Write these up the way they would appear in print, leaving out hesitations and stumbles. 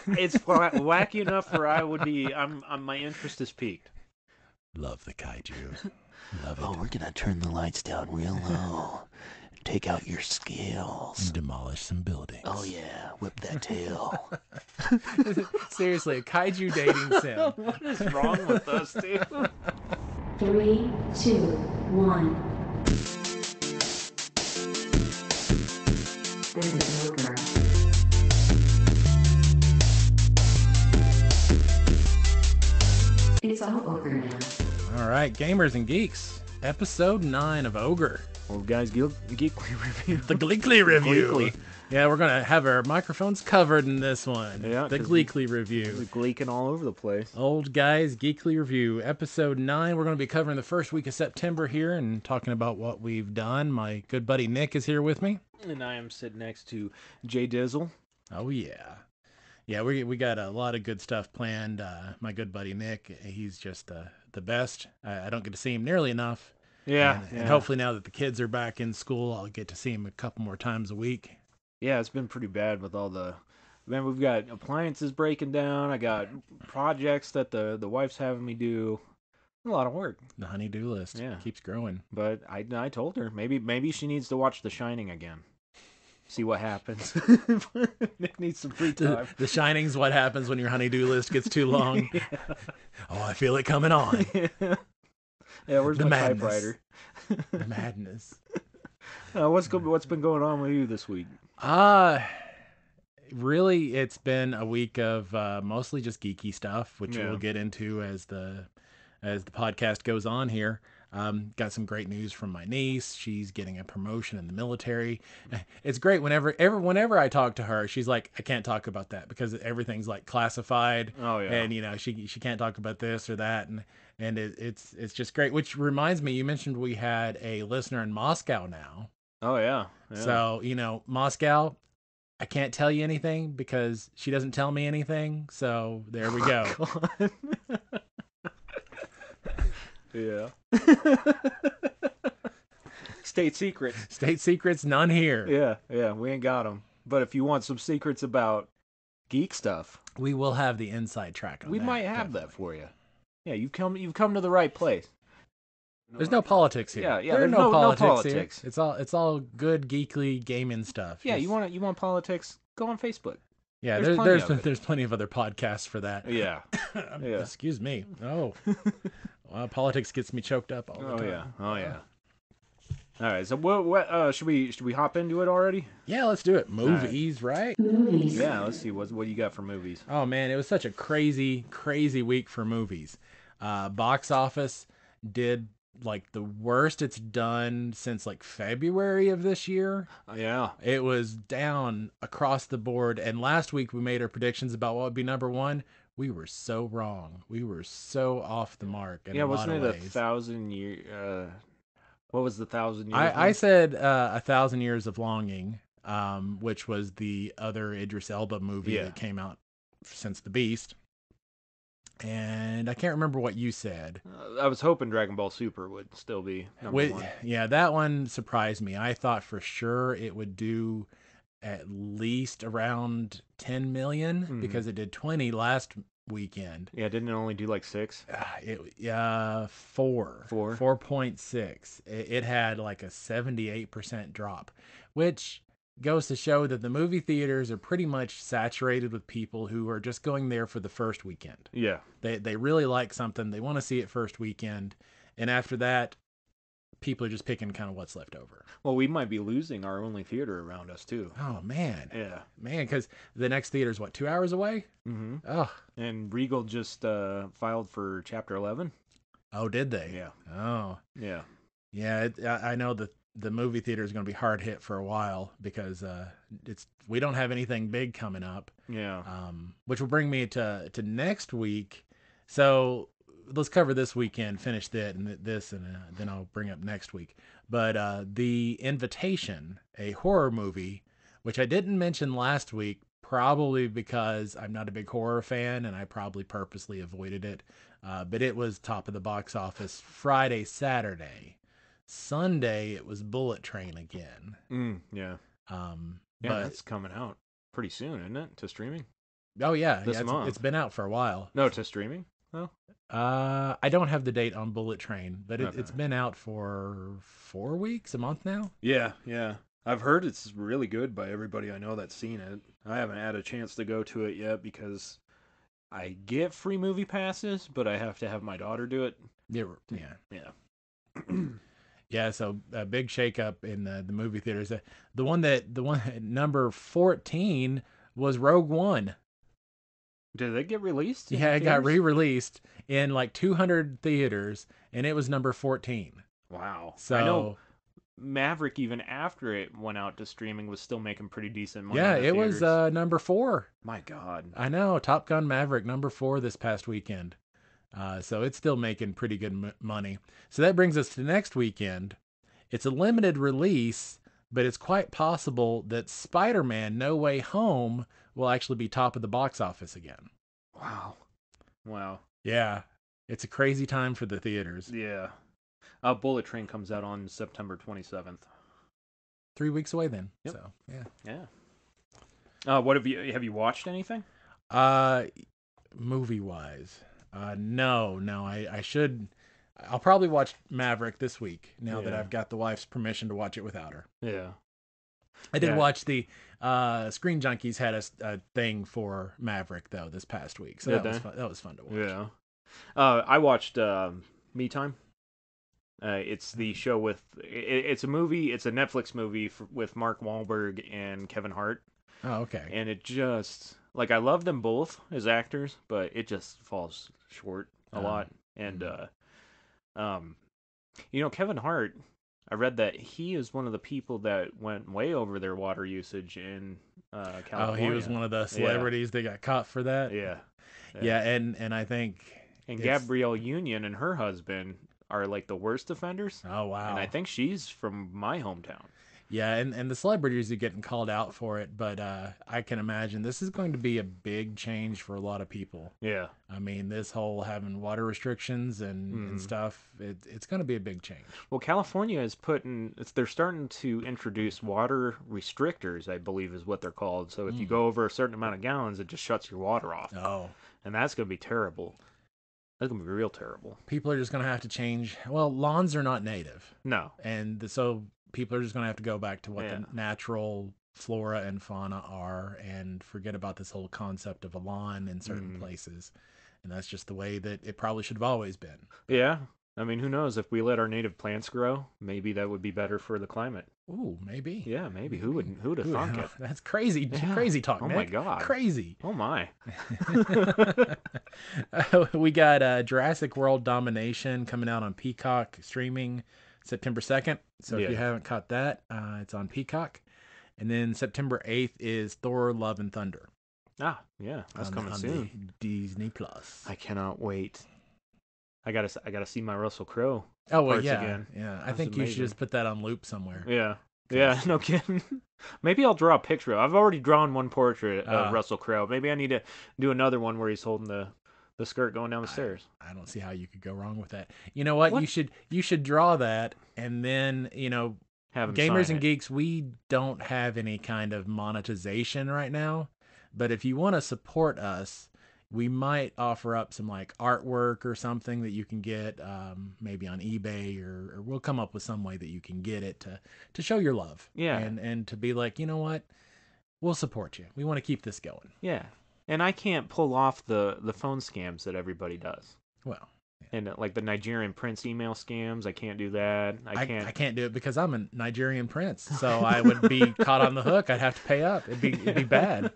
It's wacky enough where I would be. My interest is piqued. Love the kaiju. Love it. Oh, we're gonna turn the lights down real low. Take out your scales. And demolish some buildings. Oh yeah, whip that tail. Seriously, a kaiju dating sim. What is wrong with us, dude? 3, 2, 1. This is OGGR. It's all OGGR now. All right, gamers and geeks, episode 9 of OGGR. Well, guys, Geekly review. The Geekly review. Geekly. Yeah, we're gonna have our microphones covered in this one. Yeah, the 'cause Geekly review. We're gleeking all over the place. Old Guys Geekly Review, episode 9. We're going to be covering the first week of September here and talking about what we've done. My good buddy Nick is here with me. And I am sitting next to Jay Dizzle. Oh, yeah. Yeah, we got a lot of good stuff planned. My good buddy Nick, he's just the best. I don't get to see him nearly enough. Yeah, And hopefully now that the kids are back in school, I'll get to see him a couple more times a week. Yeah, it's been pretty bad with all the... Man, we've got appliances breaking down. I got projects that the wife's having me do. A lot of work. The honey-do list keeps growing. But I told her maybe she needs to watch The Shining again. See what happens. Nick needs some free time. The Shining's what happens when your honey-do list gets too long. Yeah. Oh, I feel it coming on. Yeah, where's the my madness. typewriter? The madness. What's been going on with you this week? Really, it's been a week of mostly just geeky stuff, which Yeah. we'll get into as the podcast goes on here. Got some great news from my niece. She's getting a promotion in the military. It's great whenever I talk to her, she's like, I can't talk about that because everything's like classified. Oh yeah. And she can't talk about this or that, and it's just great. Which reminds me, you mentioned we had a listener in Moscow now. Oh yeah. So Moscow, I can't tell you anything because she doesn't tell me anything. So there we go. Yeah. State secrets. State secrets, none here. Yeah, we ain't got them. But if you want some secrets about geek stuff, we will have the inside track on we that, might have definitely. that for you. Yeah, you've come to the right place. There's no politics here. Yeah, there's no politics here. politics. It's all good geekly gaming stuff. Yeah, Just- you want politics? Go on Facebook. Yeah, there's plenty of it. there's plenty of other podcasts for that. Yeah. Yeah. Excuse me. Oh, well, politics gets me choked up all the time. Oh yeah. All right, so what should we hop into it already? Yeah, let's do it. Movies, right? Movies. Yeah, let's see what you got for movies. Oh man, it was such a crazy week for movies. Box office did like the worst it's done since like February of this year. Yeah. It was down across the board. And last week we made our predictions about what would be number one. We were so wrong. We were so off the mark. In a lot Wasn't of it ways. 1,000 year? What was the 1,000 years? I said 1,000 Years of Longing, which was the other Idris Elba movie that came out since The Beast. And I can't remember what you said. I was hoping Dragon Ball Super would still be number one. Yeah, that one surprised me. I thought for sure it would do at least around 10 million because it did 20 last weekend. Yeah, didn't it only do like 6? 4.6. It had like a 78% drop, which goes to show that the movie theaters are pretty much saturated with people who are just going there for the first weekend. Yeah. They really like something. They want to see it first weekend. And after that, people are just picking kind of what's left over. Well, we might be losing our only theater around us too. Oh, man. Yeah. Man, because the next theater is, 2 hours away? Mm-hmm. Oh. And Regal just filed for Chapter 11. Oh, did they? Yeah. Oh. Yeah. Yeah, I know that the movie theater is going to be hard hit for a while because we don't have anything big coming up. Yeah. Which will bring me to next week. So let's cover this weekend, finish that and then I'll bring up next week. But The Invitation, a horror movie, which I didn't mention last week, probably because I'm not a big horror fan and I probably purposely avoided it. But it was top of the box office Friday, Saturday. Sunday it was Bullet Train again. Yeah. But that's coming out pretty soon, isn't it? To streaming. Oh yeah, this month. it's been out for a while. No, to streaming. No. I don't have the date on Bullet Train, but Okay. it's been out for 4 weeks, a month now. Yeah, yeah. I've heard it's really good by everybody I know that's seen it. I haven't had a chance to go to it yet because I get free movie passes, but I have to have my daughter do it. Yeah. Yeah, so a big shakeup in the movie theaters. The one at number 14 was Rogue One. Did it get released? in Yeah, it got theaters? re-released in like 200 theaters, and it was number 14. Wow. So I know Maverick, even after it went out to streaming, was still making pretty decent money. yeah, in the it was theaters. number 4. My God. I know, Top Gun Maverick number 4 this past weekend. So it's still making pretty good money. So that brings us to next weekend. It's a limited release, but it's quite possible that Spider-Man No Way Home will actually be top of the box office again. Wow. Wow. Yeah, it's a crazy time for the theaters. Yeah. Bullet Train comes out on September 27th. 3 weeks away then. Yep. So yeah. Yeah. What have you watched anything? Movie wise, no. I should. I'll probably watch Maverick this week now that Yeah. I've got the wife's permission to watch it without her. Yeah. I did Yeah. watch the Screen Junkies had a thing for Maverick though this past week, so Did that was they? fun. That was fun to watch. Yeah. I watched Me Time. It's the show with it's a movie. It's a Netflix movie with Mark Wahlberg and Kevin Hart, Oh, okay. and it just like I love them both as actors, but it just falls short a lot. And Kevin Hart. I read that he is one of the people that went way over their water usage in California. Oh, he was one of the celebrities that got caught for that. Yeah. Yeah, and I think And it's- Gabrielle Union and her husband are like the worst offenders. Oh wow. And I think she's from my hometown. Yeah, and the celebrities are getting called out for it, but I can imagine this is going to be a big change for a lot of people. Yeah. I mean, this whole having water restrictions and stuff, it's going to be a big change. Well, California is they're starting to introduce water restrictors, I believe is what they're called. So if you go over a certain amount of gallons, it just shuts your water off. Oh. And that's going to be terrible. That's going to be real terrible. People are just going to have to change. Well, lawns are not native. No. And so people are just going to have to go back to what Yeah. the natural flora and fauna are and forget about this whole concept of a lawn in certain places. And that's just the way that it probably should have always been. Yeah. I mean, who knows? If we let our native plants grow, maybe that would be better for the climate. Ooh, maybe. Yeah, maybe. Who'd have thunk it? That's crazy. Yeah. Crazy talk, Oh Nick. my God. Crazy. Oh my. We got Jurassic World Domination coming out on Peacock streaming September 2nd. So if you Yeah. haven't caught that, it's on Peacock. And then September 8th is Thor Love and Thunder. Yeah, that's coming on soon. the Disney Plus. I cannot wait. I gotta see my Russell Crowe. Oh, well, parts yeah. again. Yeah, I That's think you should amazing. just put that on loop somewhere. Yeah. Yeah, no kidding. Maybe I'll draw a picture. I've already drawn one portrait of Russell Crowe. Maybe I need to do another one where he's holding the skirt going down the stairs. I don't see how you could go wrong with that. You know what? You should draw that, and then Have him Gamers sign and it. Geeks, we don't have any kind of monetization right now, but if you want to support us, we might offer up some like artwork or something that you can get maybe on eBay, or we'll come up with some way that you can get it to show your love. Yeah. And to be like, you know what? We'll support you. We want to keep this going. Yeah. And I can't pull off the phone scams that everybody does. Well, And like the Nigerian prince email scams, I can't do that. I can't. I can't do it because I'm a Nigerian prince, so I would be caught on the hook. I'd have to pay up. It'd be bad.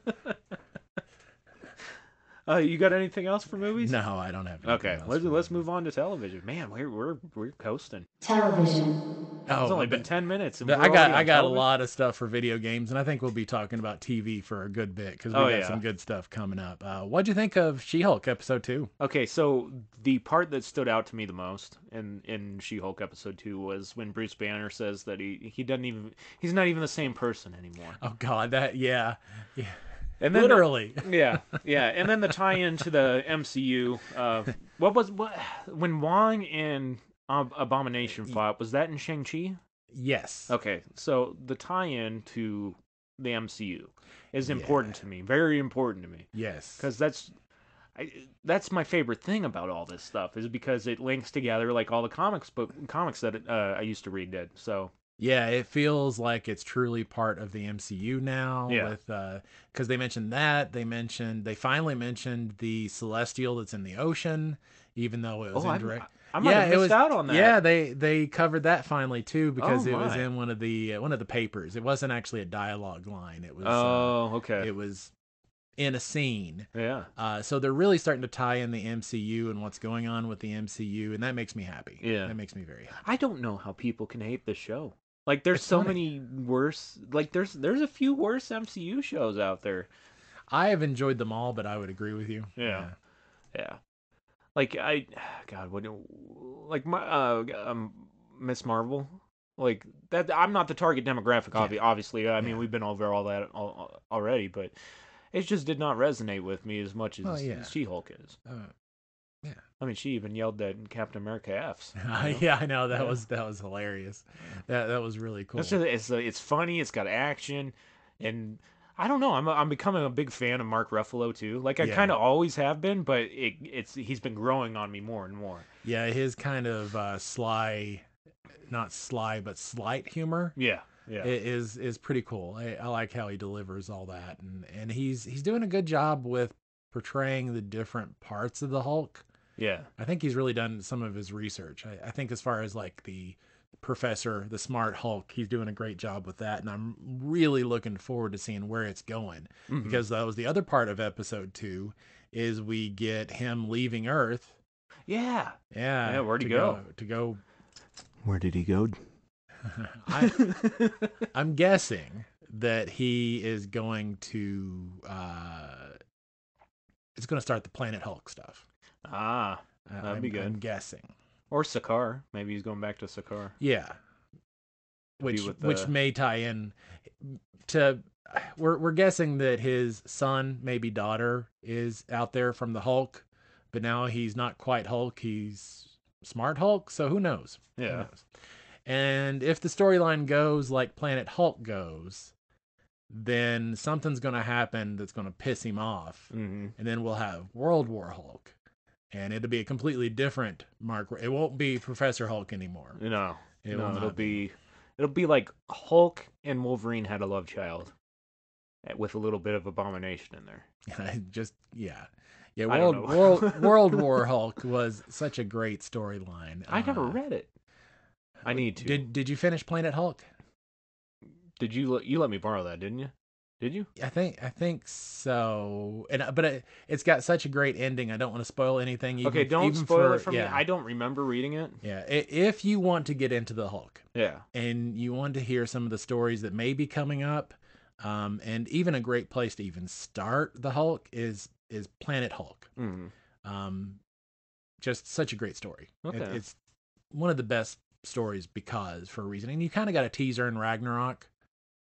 You got anything else for movies? No, I don't have. anything Okay, else let's for move on to television. Man, we're coasting. Television. Oh, It's only I been bet- 10 minutes. And I we're got already on a television? lot of stuff for video games, and I think we'll be talking about TV for a good bit because we Oh, got yeah. some good stuff coming up. What'd you think of She-Hulk episode 2? Okay, so the part that stood out to me the most in She-Hulk episode 2 was when Bruce Banner says that he's not even the same person anymore. Oh God, yeah. And then Literally. yeah, and then the tie-in to the MCU. When Wong and Abomination fought? Was that in Shang-Chi? Yes. Okay, so the tie-in to the MCU is important to me, very important to me, Yes. because that's my favorite thing about all this stuff is because it links together like all the comics that I used to read did. So Yeah, it feels like it's truly part of the MCU now. Yeah. With because they mentioned that they finally mentioned the Celestial that's in the ocean, even though it was indirect. I might have missed out on that. Yeah, they covered that finally too because Oh, it was my. in one of the papers. It wasn't actually a dialogue line. It was Okay. it was in a scene. Yeah. So they're really starting to tie in the MCU and what's going on with the MCU, and that makes me happy. Yeah. That makes me very happy. I don't know how people can hate this show. Like, there's It's so funny. many worse. Like, there's a few worse MCU shows out there. I have enjoyed them all, but I would agree with you. Yeah. Like God, like Miss Marvel, like that. I'm not the target demographic, obviously. I mean, we've been over all that already, but it just did not resonate with me as much as She-Hulk is. Yeah. I mean, she even yelled that Captain America F's. Yeah, I know that was hilarious. That was really cool. It's funny. It's got action, and I don't know. I'm becoming a big fan of Mark Ruffalo too. Like I kind of always have been, but he's been growing on me more and more. Yeah, his kind of sly, not sly but slight humor. Yeah. Is pretty cool. I like how he delivers all that, and he's doing a good job with portraying the different parts of the Hulk. Yeah. I think he's really done some of his research. I think as far as like the professor, the smart Hulk, he's doing a great job with that. And I'm really looking forward to seeing where it's going because that was the other part of episode 2 is we get him leaving Earth. Yeah. Yeah. Where'd he go? Where did he go? I'm guessing that he is going to, it's going to start the Planet Hulk stuff. That'd be good. I'm guessing. Or Sakaar. Maybe he's going back to Sakaar. Yeah. Which may tie in to we're guessing that his son, maybe daughter, is out there from the Hulk, but now he's not quite Hulk, he's Smart Hulk, so who knows? Yeah. Who knows? And if the storyline goes like Planet Hulk goes, then something's going to happen that's going to piss him off. And then we'll have World War Hulk. And it'll be a completely different Mark. It won't be Professor Hulk anymore. No, it'll be be like Hulk and Wolverine had a love child, with a little bit of Abomination in there. World War Hulk was such a great storyline. I never read it. I need to. Did you finish Planet Hulk? Did you let me borrow that? Didn't you? Did you? I think so. But it's got such a great ending. I don't want to spoil anything. Don't spoil it for me. I don't remember reading it. Yeah, if you want to get into the Hulk, yeah, and you want to hear some of the stories that may be coming up, and even a great place to even start the Hulk is Planet Hulk. Just such a great story. Okay. It's one of the best stories for a reason, and you kind of got a teaser in Ragnarok.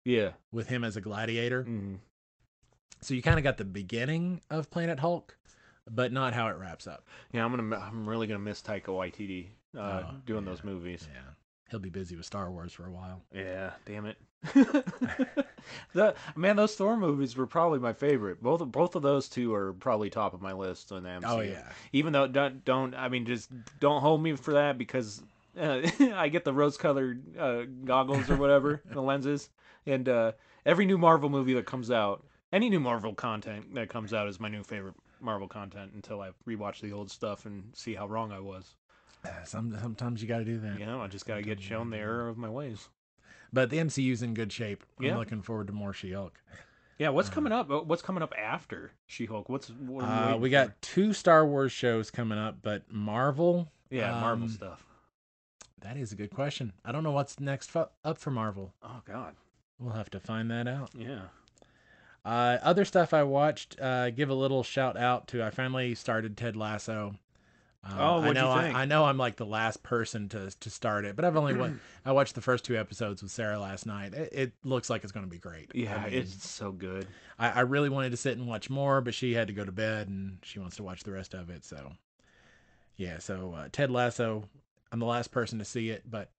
Yeah, with him as a gladiator. So you kind of got the beginning of Planet Hulk, but not how it wraps up. Yeah, I'm really gonna miss Taika Waititi doing those movies. Yeah, he'll be busy with Star Wars for a while. Yeah, damn it. Those Thor movies were probably my favorite. Both of those two are probably top of my list on the MCU. Oh yeah. Even though just don't hold me for that because I get the rose-colored goggles or whatever, the lenses. And every new Marvel movie that comes out, any new Marvel content that comes out is my new favorite Marvel content until I rewatch the old stuff and see how wrong I was. Sometimes you got to do that. I just got to get shown the error of my ways. But the MCU's in good shape. Yeah. I'm looking forward to more She-Hulk. Yeah, what's coming up? What's coming up after She-Hulk? We got 2 Star Wars shows coming up, but Marvel. Yeah, Marvel stuff. That is a good question. I don't know what's next up for Marvel. Oh God. We'll have to find that out. Yeah. Other stuff I watched, give a little shout out to, I finally started Ted Lasso. What'd you think? I know I'm like the last person to start it, but I watched the first 2 episodes with Sarah last night. It looks like it's going to be great. Yeah, it's so good. I really wanted to sit and watch more, but she had to go to bed and she wants to watch the rest of it. So yeah, Ted Lasso, I'm the last person to see it, but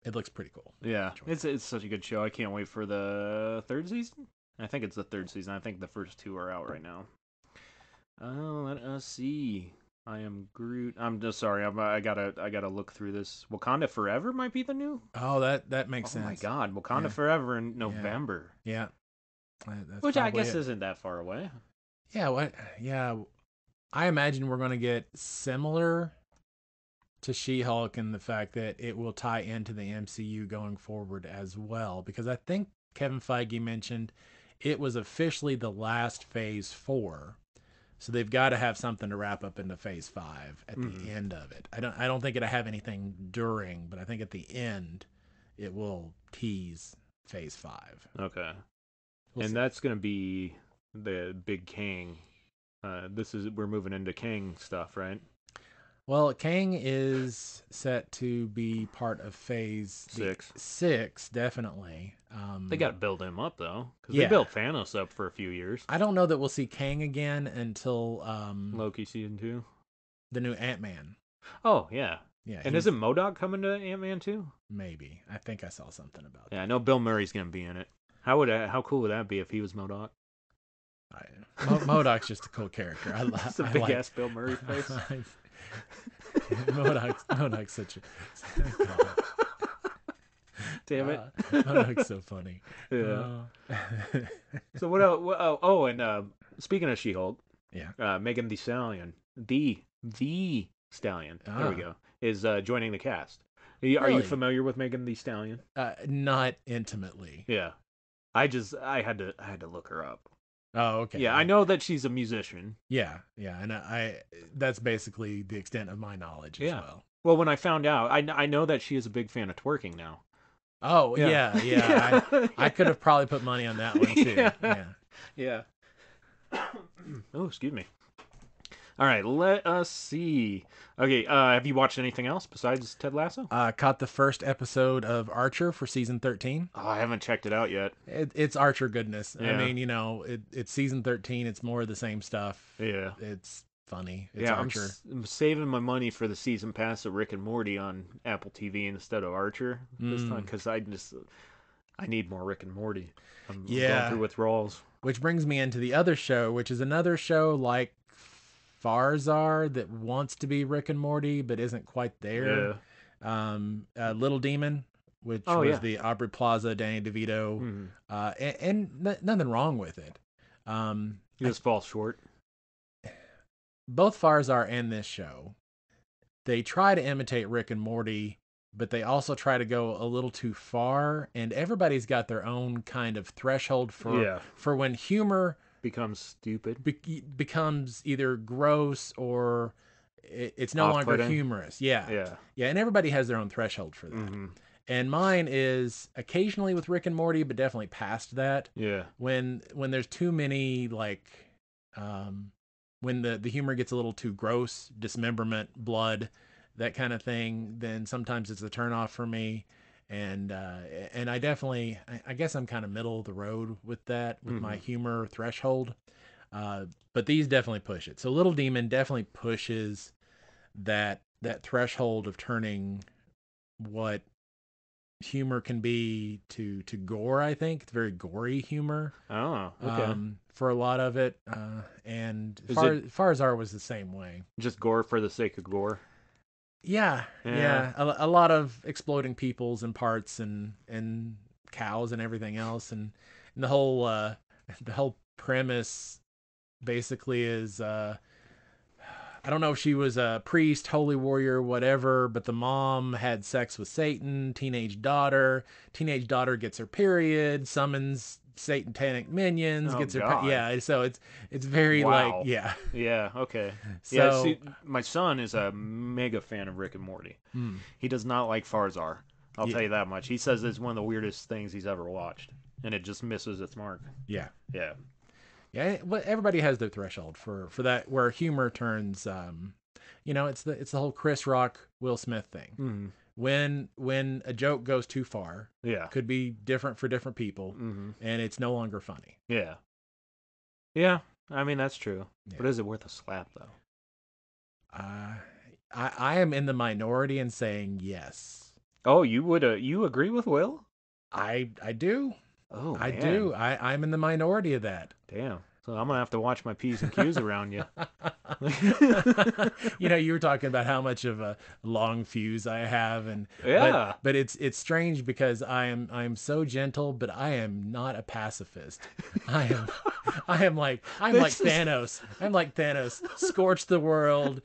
it looks pretty cool. Yeah, it's such a good show. I can't wait for the 3rd season. I think it's the third season. I think the first 2 are out right now. Let us see. I am Groot. I'm just sorry. I gotta look through this. Wakanda Forever might be the new. Oh, that makes sense. Oh my God, Wakanda Yeah. Forever in November. Yeah. That's Which I probably guess it. isn't that far away. Yeah, what? Yeah, I imagine we're going to get similar to She-Hulk in the fact that it will tie into the MCU going forward as well. Because I think Kevin Feige mentioned it was officially the last Phase 4, so they've got to have something to wrap up into Phase 5 at the end of it. I don't think it'll have anything during, but I think at the end it will tease Phase 5. Okay. We'll see. That's gonna be the big Kang. We're moving into Kang stuff, right? Well, Kang is set to be part of Phase 6, definitely. They got to build him up though, because Yeah. they built Thanos up for a few years. I don't know that we'll see Kang again until Loki season 2. the new Ant-Man. Oh yeah, Yeah, and isn't MODOK coming to Ant-Man too? maybe. I think I saw something about Yeah, I know Bill Murray's gonna be in it. How cool would that be if he was MODOK? that. MODOK's just a cool character. It's a big ass Bill Murray face. MODOK's such a Damn it. MODOK's so funny. Yeah. So what else? Oh, and speaking of She-Hulk, Yeah. Megan Thee Stallion, the Stallion, there we go, is joining the cast. Are you Really? familiar with Megan Thee Stallion? Not intimately. Yeah. I had to look her up. Oh, okay. Yeah, I know that she's a musician. Yeah, and that's basically the extent of my knowledge as well. Well, when I found out, I know that she is a big fan of twerking now. Oh, yeah. I could have probably put money on that one too. Yeah. Oh, excuse me. All right, let us see. Okay, have you watched anything else besides Ted Lasso? Caught the first episode of Archer for season 13. Oh, I haven't checked it out yet. It's Archer goodness. Yeah. I mean, it's season 13. It's more of the same stuff. Yeah. It's funny. It's Archer. I'm saving my money for the season pass of Rick and Morty on Apple TV instead of Archer this time, because I need more Rick and Morty. I'm going through withdrawals. Which brings me into the other show, which is another show like Farzar that wants to be Rick and Morty but isn't quite there. Little Demon, which was the Aubrey Plaza, Danny DeVito, and nothing wrong with it. He just falls short. Both Farzar and this show, they try to imitate Rick and Morty, but they also try to go a little too far, and everybody's got their own kind of threshold for when humor becomes stupid, becomes either gross or it's no longer humorous. Yeah, and everybody has their own threshold for that. And mine is occasionally with Rick and Morty, but definitely past that. Yeah, when there's too many when the humor gets a little too gross, dismemberment, blood, that kind of thing, then sometimes it's a turnoff for me. And I definitely, I guess I'm kind of middle of the road with that, with my humor threshold. But these definitely push it. So Little Demon definitely pushes that threshold of turning what humor can be to gore. I think it's very gory humor. Oh, okay. For a lot of it, and Farzar was the same way. Just gore for the sake of gore. Yeah. A lot of exploding peoples and parts and cows and everything else, and the whole premise basically is I don't know if she was a priest, holy warrior, whatever, but the mom had sex with Satan. Teenage daughter gets her period, summons satanic minions, gets her so it's very okay. So see, my son is a mega fan of Rick and Morty. He does not like Farzar, I'll tell you that much. He says it's one of the weirdest things he's ever watched, and it just misses its mark. But everybody has their threshold for that, where humor turns it's the whole Chris Rock, Will Smith thing. When a joke goes too far, could be different for different people, and it's no longer funny. Yeah, I mean that's true. But is it worth a slap though? I am in the minority in saying yes. Oh, you would you agree with Will? I do. Oh, I man. do. I'm in the minority of that. Damn. So I'm gonna have to watch my P's and Q's around you. You were talking about how much of a long fuse I have, and Yeah. but it's strange because I'm so gentle, but I am not a pacifist. I'm like Thanos. I'm like Thanos. Scorch the world,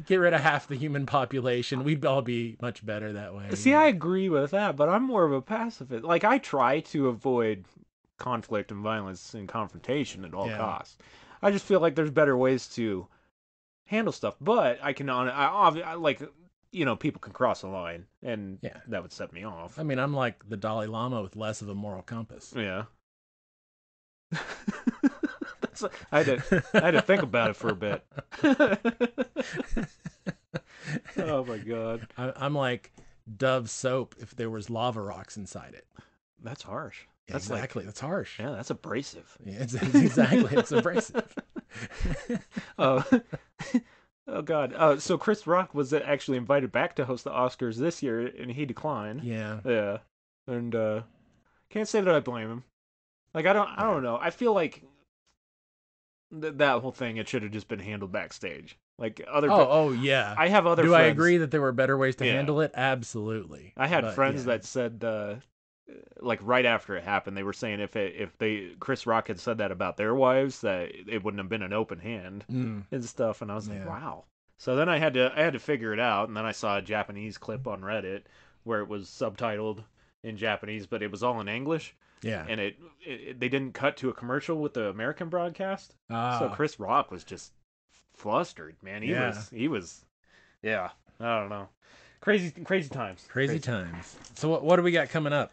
get rid of half the human population. We'd all be much better that way. See, I agree with that, but I'm more of a pacifist. Like, I try to avoid conflict and violence and confrontation at all costs. I just feel like there's better ways to handle stuff, but I like, people can cross the line, and that would set me off. I mean, I'm like the Dalai Lama with less of a moral compass. Yeah. I had to think about it for a bit. Oh my god. I'm like Dove soap if there was lava rocks inside it. That's harsh. Yeah, exactly. That's harsh. Yeah, that's abrasive. Yeah, it's abrasive. Oh, oh God. So Chris Rock was actually invited back to host the Oscars this year, and he declined. Yeah. Yeah. And can't say that I blame him. Like, I don't know. I feel like that whole thing, it should have just been handled backstage. Like other. Oh yeah. I have other. Do friends, I agree that there were better ways to handle it? Absolutely. I had friends that said, like right after it happened, they were saying if Chris Rock had said that about their wives, that it wouldn't have been an open hand and stuff. And I was like, wow. So then I had to figure it out, and then I saw a Japanese clip on Reddit where it was subtitled in Japanese, but it was all in English. Yeah. And they didn't cut to a commercial with the American broadcast. So Chris Rock was just flustered, man. He was I don't know. Crazy times. Crazy times. So what do we got coming up?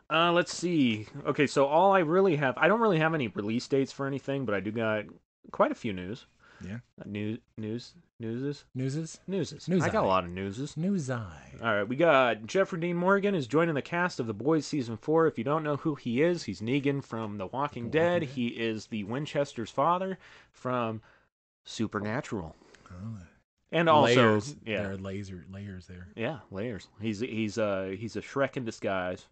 Let's see. Okay, so all I don't really have any release dates for anything, but I do got quite a few news. Yeah. Newses. News-eye. I got a lot of newses. News-eye. All right, we got Jeffrey Dean Morgan is joining the cast of The Boys Season 4. If you don't know who he is, he's Negan from The Walking Dead. He is the Winchester's father from Supernatural. Oh. And also, layers. There are layers there. Yeah, layers. He's a Shrek in disguise.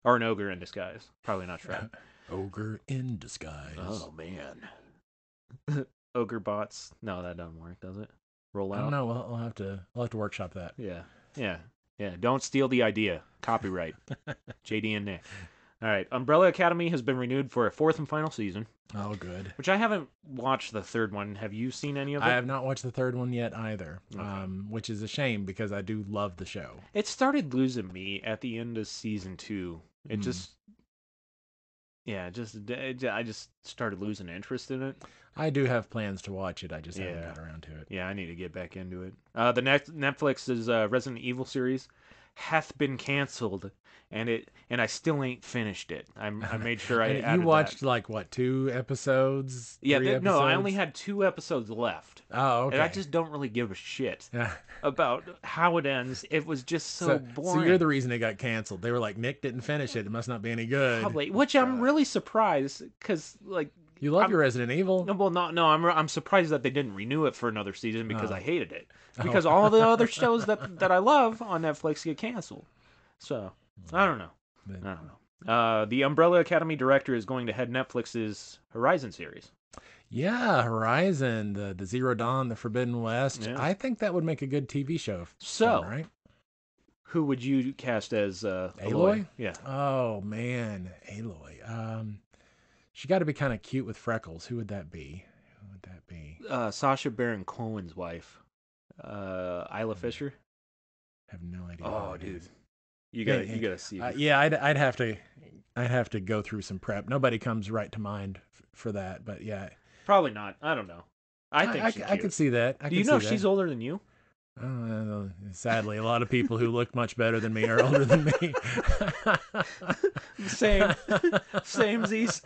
Or an ogre in disguise. Probably not Shrek. Ogre in disguise. Oh, man. Ogre bots. No, that doesn't work, does it? Roll out? I don't know. We'll have to workshop that. Yeah. Don't steal the idea. Copyright. JD and Nick. All right. Umbrella Academy has been renewed for a fourth and final season. Oh, good. Which I haven't watched the third one. Have you seen any of it? I have not watched the third one yet either, Okay. Which is a shame because I do love the show. It started losing me at the end of season 2. It I just started losing interest in it. I do have plans to watch it. I just haven't got around to it. Yeah, I need to get back into it. The next Netflix's Resident Evil series hath been canceled, and I still ain't finished it. I made sure I added You watched that. like what, 2 episodes? Yeah, 3 no, I episodes? only had 2 episodes left. Oh, okay. And I just don't really give a shit about how it ends. It was just so boring. So you're the reason it got canceled. They were like, Nick didn't finish it. It must not be any good. Probably, which I'm really surprised because like. You love your Resident Evil. No, well, no. I'm surprised that they didn't renew it for another season because I hated it. Because all the other shows that I love on Netflix get canceled. So I don't know. The Umbrella Academy director is going to head Netflix's Horizon series. Yeah, Horizon, the Zero Dawn, the Forbidden West. Yeah. I think that would make a good TV show. So, right? Who would you cast as Aloy? Yeah. Oh man, Aloy. She got to be kind of cute with freckles. Who would that be? Sacha Baron Cohen's wife, Isla Fisher. I have no idea. Oh, dude, you gotta see. Yeah, I'd have to go through some prep. Nobody comes right to mind for that, but yeah, probably not. I don't know. I think I could see that. Do you know she's older than you? Sadly, a lot of people who look much better than me are older than me. Samesies.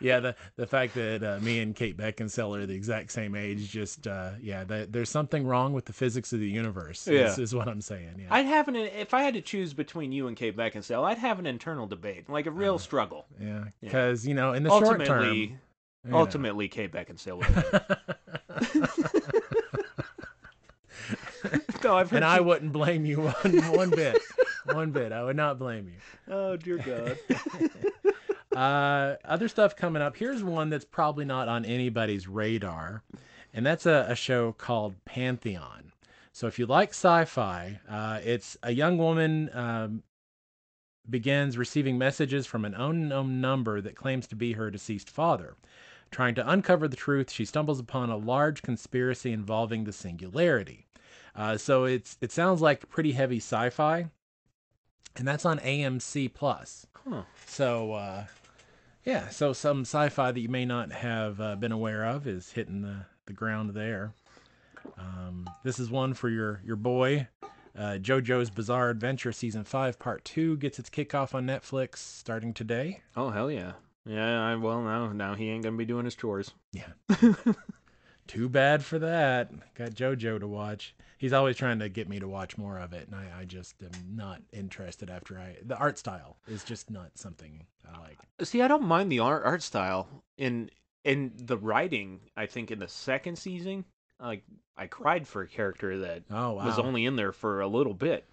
Yeah, the fact that me and Kate Beckinsale are the exact same age, just there's something wrong with the physics of the universe. Is what I'm saying. Yeah, if I had to choose between you and Kate Beckinsale, I'd have an internal debate, like a real struggle. Yeah, because in the short term, ultimately, Kate Beckinsale would win. No, and I wouldn't blame you one bit. One bit. I would not blame you. Oh, dear God. Other stuff coming up. Here's one that's probably not on anybody's radar, and that's a show called Pantheon. So if you like sci-fi, it's a young woman begins receiving messages from an unknown number that claims to be her deceased father. Trying to uncover the truth, she stumbles upon a large conspiracy involving the singularity. So it sounds like pretty heavy sci-fi, and that's on AMC Plus. Huh. So yeah, so some sci-fi that you may not have been aware of is hitting the ground there. This is one for your boy. JoJo's Bizarre Adventure Season 5 Part 2 gets its kickoff on Netflix starting today. Oh, hell yeah. Yeah, well, now he ain't going to be doing his chores. Yeah. Too bad for that. Got JoJo to watch. He's always trying to get me to watch more of it, and I just am not interested after the art style is just not something I like. See, I don't mind the art style. In the writing, I think in the second season, like I cried for a character that was only in there for a little bit.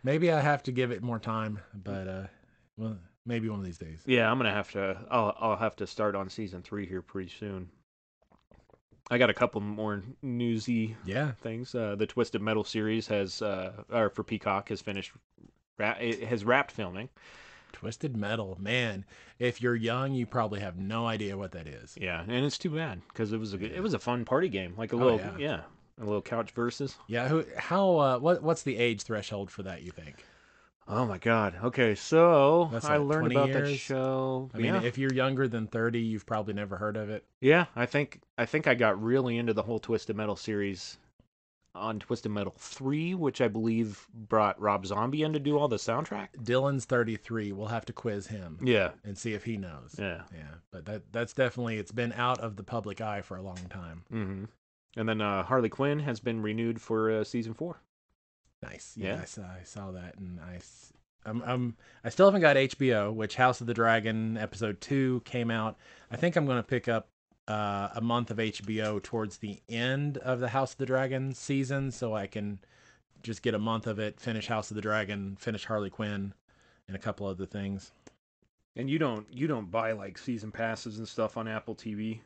Maybe I have to give it more time, but well, maybe one of these days. Yeah, I'm gonna have to. I'll have to start on season 3 here pretty soon. I got a couple more newsy things. The Twisted Metal series has, or for Peacock, has finished. It has wrapped filming. Twisted Metal, man. If you're young, you probably have no idea what that is. Yeah, and it's too bad because it was a fun party game, like a little a little couch versus. Yeah, what's the age threshold for that, you think? Oh my God. Okay, so That's I learned about years? that show. I mean, if you're younger than 30, you've probably never heard of it. Yeah, I think I got really into the whole Twisted Metal series on Twisted Metal 3, which I believe brought Rob Zombie in to do all the soundtrack. Dylan's 33. We'll have to quiz him. Yeah. And see if he knows. Yeah. Yeah. But that's definitely, it's been out of the public eye for a long time. Mm-hmm. And then Harley Quinn has been renewed for season 4. Nice. Yeah. I saw that, and I still haven't got HBO, which House of the Dragon episode 2 came out. I think I'm going to pick up a month of HBO towards the end of the House of the Dragon season, so I can just get a month of it, finish House of the Dragon, finish Harley Quinn, and a couple other things. And you don't buy like season passes and stuff on Apple TV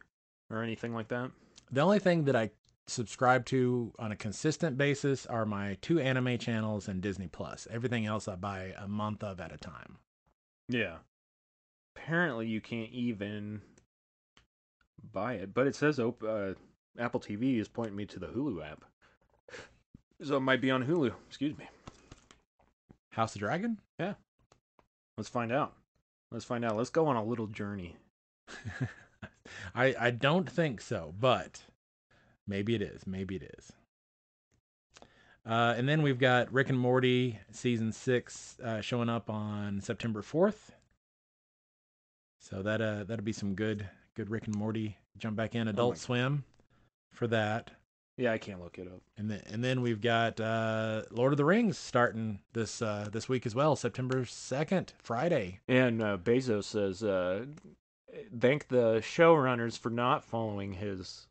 or anything like that? The only thing that I subscribe to on a consistent basis are my 2 anime channels and Disney Plus. Everything else I buy a month of at a time. Yeah. Apparently you can't even buy it, but it says Apple TV is pointing me to the Hulu app. So it might be on Hulu. Excuse me. House of Dragon? Yeah. Let's find out. Let's go on a little journey. I don't think so, but maybe it is. And then we've got Rick and Morty season 6 showing up on September 4th. So that'll be some good Rick and Morty. Jump back in Adult Swim for that. Yeah, I can't look it up. And then we've got Lord of the Rings starting this week as well, September 2nd, Friday. And Bezos says, thank the showrunners for not following his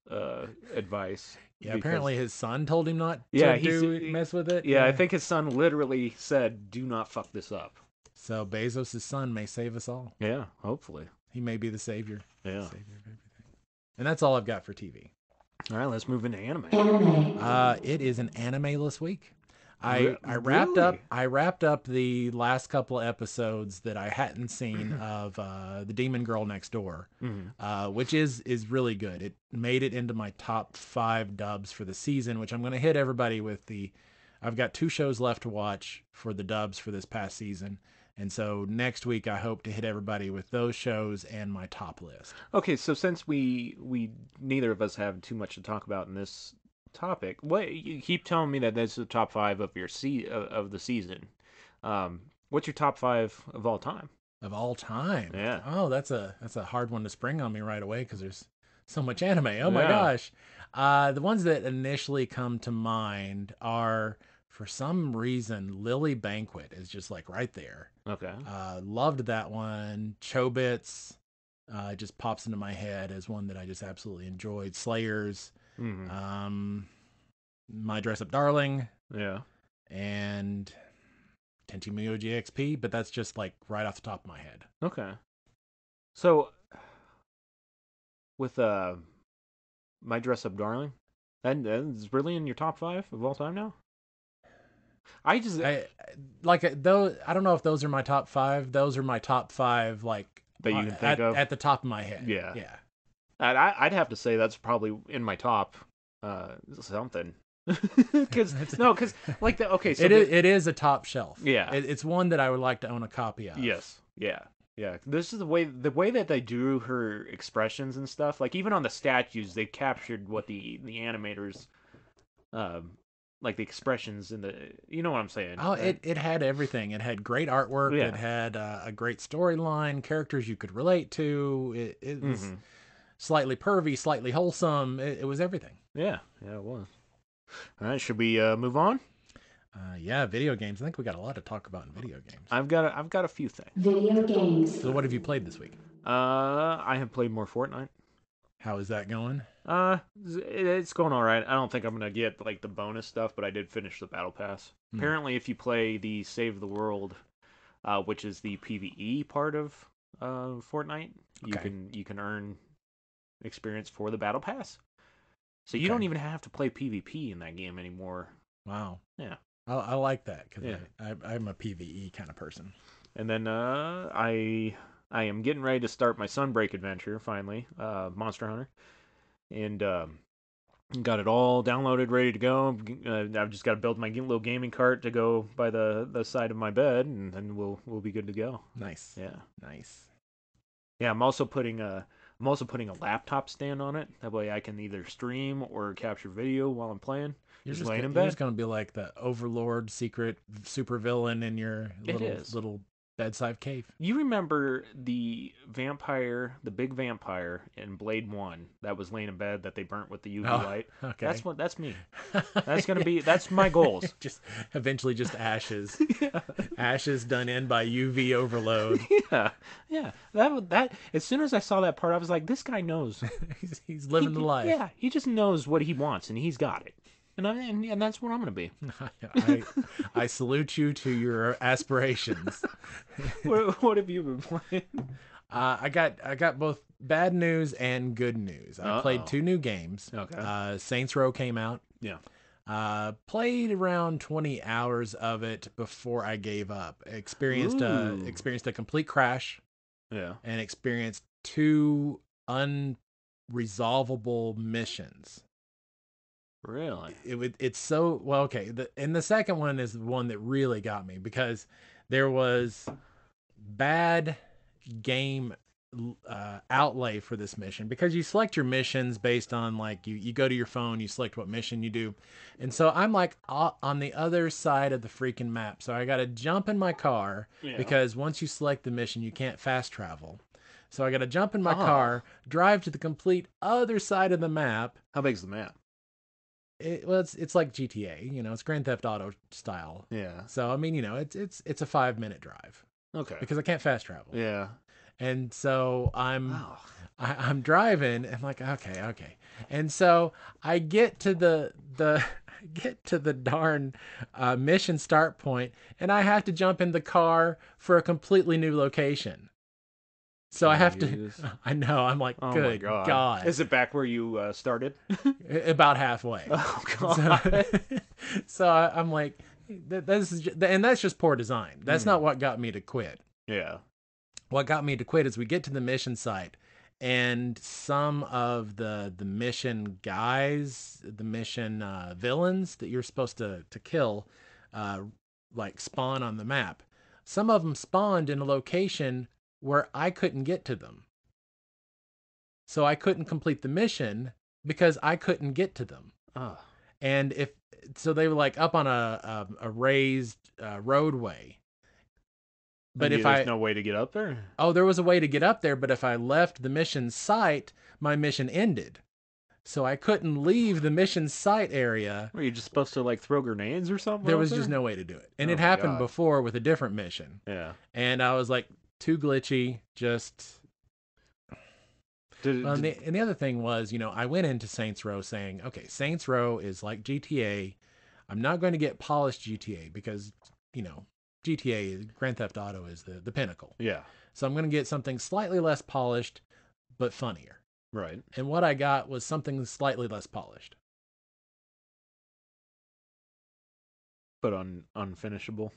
advice. Yeah, apparently his son told him not to mess with it. Yeah, I think his son literally said, do not fuck this up. So Bezos' son may save us all. Yeah, hopefully. He may be the savior. Yeah. Savior of everything. And that's all I've got for TV. All right, let's move into anime. It is an anime-less week. I wrapped up the last couple episodes that I hadn't seen of The Demon Girl Next Door, which is really good. It made it into my top 5 dubs for the season, which I'm going to hit everybody with I've got 2 shows left to watch for the dubs for this past season. And so next week I hope to hit everybody with those shows and my top list. Okay, so since we neither of us have too much to talk about in this topic, what you keep telling me that that's the top 5 of your of the season. What's your top 5 of all time? Of all time? Yeah. Oh, that's a hard one to spring on me right away because there's so much anime. Oh my gosh. The ones that initially come to mind are, for some reason, Lily Banquet is just like right there. Okay. Loved that one. Chobits just pops into my head as one that I just absolutely enjoyed. Slayers. My Dress Up Darling. Yeah. And Tenchi Muyoji XP, but that's just like right off the top of my head. Okay. So with My Dress Up Darling, that's really in your top 5 of all time now? I Those. I don't know if those are my top 5. Those are my top 5, like that you can think of at the top of my head. Yeah. Yeah. I'd have to say that's probably in my top something. Because like the okay, so it is a top shelf. Yeah. It's one that I would like to own a copy of. Yes. Yeah. Yeah. This is the way that they drew her expressions and stuff. Like even on the statues, they captured what the animators, like the expressions in the. You know what I'm saying? Oh, it had everything. It had great artwork. Yeah. It had a great storyline, characters you could relate to. It was slightly pervy, slightly wholesome. It was everything. Yeah. Yeah, it was. All right, should we move on? Yeah, video games. I think we got a lot to talk about in video games. I've got a few things. Video games. So what have you played this week? I have played more Fortnite. How is that going? It's going all right. I don't think I'm gonna get like the bonus stuff, but I did finish the battle pass. Apparently, if you play the Save the World, which is the PvE part of Fortnite, you can earn experience for the battle pass. So you don't even have to play PvP in that game anymore. Wow. Yeah. I like that because I'm a PvE kind of person. And then I am getting ready to start my Sunbreak adventure finally, Monster Hunter, and got it all downloaded, ready to go. I've just got to build my little gaming cart to go by the side of my bed, and then we'll be good to go. Nice. Yeah. Nice. Yeah, I'm also putting a laptop stand on it. That way I can either stream or capture video while I'm playing. You're just just laying in You're bed. just gonna be like the Overlord secret supervillain in your little bedside cave. You remember the big vampire in Blade 1 that was laying in bed that they burnt with the UV light? Okay. That's me. That's my goals. Just eventually just ashes. Ashes done in by UV overload. Yeah. That as soon as I saw that part, I was like, this guy knows. he's living the life. Yeah, he just knows what he wants and he's got it. And that's what I'm gonna be. I salute you to your aspirations. What have you been playing? I got both bad news and good news. I played 2 new games. Okay. Saints Row came out. Yeah. Played around 20 hours of it before I gave up. Experienced a complete crash. Yeah. And experienced 2 unresolvable missions. Really? It's so well. Okay, and the second one is the one that really got me because there was bad game outlay for this mission because you select your missions based on like you go to your phone, you select what mission you do, and so I'm like on the other side of the freaking map, so I got to jump in my car because once you select the mission, you can't fast travel. So I got to jump in my car, drive to the complete other side of the map. How big's the map? It's like GTA, it's Grand Theft Auto style. Yeah. So I mean, it's a 5-minute drive. Okay. Because I can't fast travel. Yeah. And so I'm driving. I'm like, okay. And so I get to the darn mission start point, and I have to jump in the car for a completely new location. So I have to. I know. I'm like, oh good my God. Is it back where you started? About halfway. Oh God. So I'm like, that's just poor design. That's not what got me to quit. Yeah. What got me to quit is we get to the mission site, and some of the mission guys, the mission villains that you're supposed to kill, like spawn on the map. Some of them spawned in a location where I couldn't get to them. So I couldn't complete the mission because I couldn't get to them. Oh. And so they were like up on a raised roadway. But if there's no way to get up there? Oh, there was a way to get up there, but if I left the mission site, my mission ended. So I couldn't leave the mission site area. Were you just supposed to like throw grenades or something? There was just no way to do it. And it happened before with a different mission. Yeah. And I was like, too glitchy, just... And the other thing was, I went into Saints Row saying, okay, Saints Row is like GTA. I'm not going to get polished GTA because, GTA, Grand Theft Auto is the pinnacle. Yeah. So I'm going to get something slightly less polished, but funnier. Right. And what I got was something slightly less polished. But unfinishable.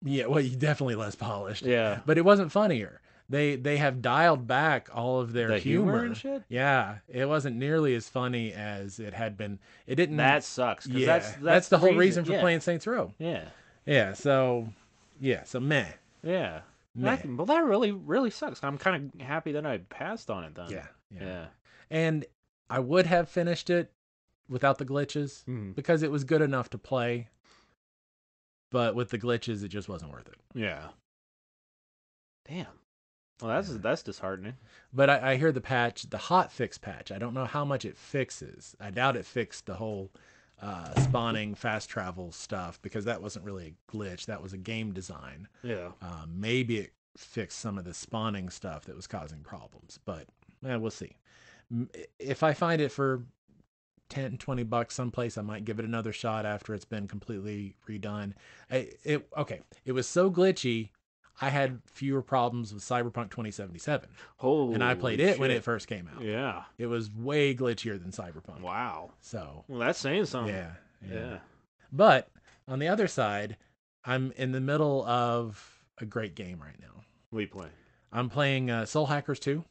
Yeah, well, definitely less polished. Yeah. But it wasn't funnier. They have dialed back all of their The humor and humor. shit? Yeah, it wasn't nearly as funny as it had been. It didn't. That sucks. 'Cause Yeah, that's the whole reason for yeah. playing Saints Row. Yeah. Yeah, so meh. Yeah. Meh. That really sucks. I'm kind of happy that I passed on it then. Yeah. And I would have finished it without the glitches because it was good enough to play. But with the glitches, it just wasn't worth it. Yeah. Damn. Well, that's disheartening. But I hear the hot fix patch. I don't know how much it fixes. I doubt it fixed the whole spawning fast travel stuff because that wasn't really a glitch. That was a game design. Yeah. Maybe it fixed some of the spawning stuff that was causing problems. But we'll see. If I find it for $10-$20 someplace, I might give it another shot after it's been completely redone. It was so glitchy, I had fewer problems with Cyberpunk 2077. And I played it when it first came out. Yeah. It was way glitchier than Cyberpunk. Wow. So, well, that's saying something. Yeah. But on the other side, I'm in the middle of a great game right now. What are you playing? I'm playing Soul Hackers 2.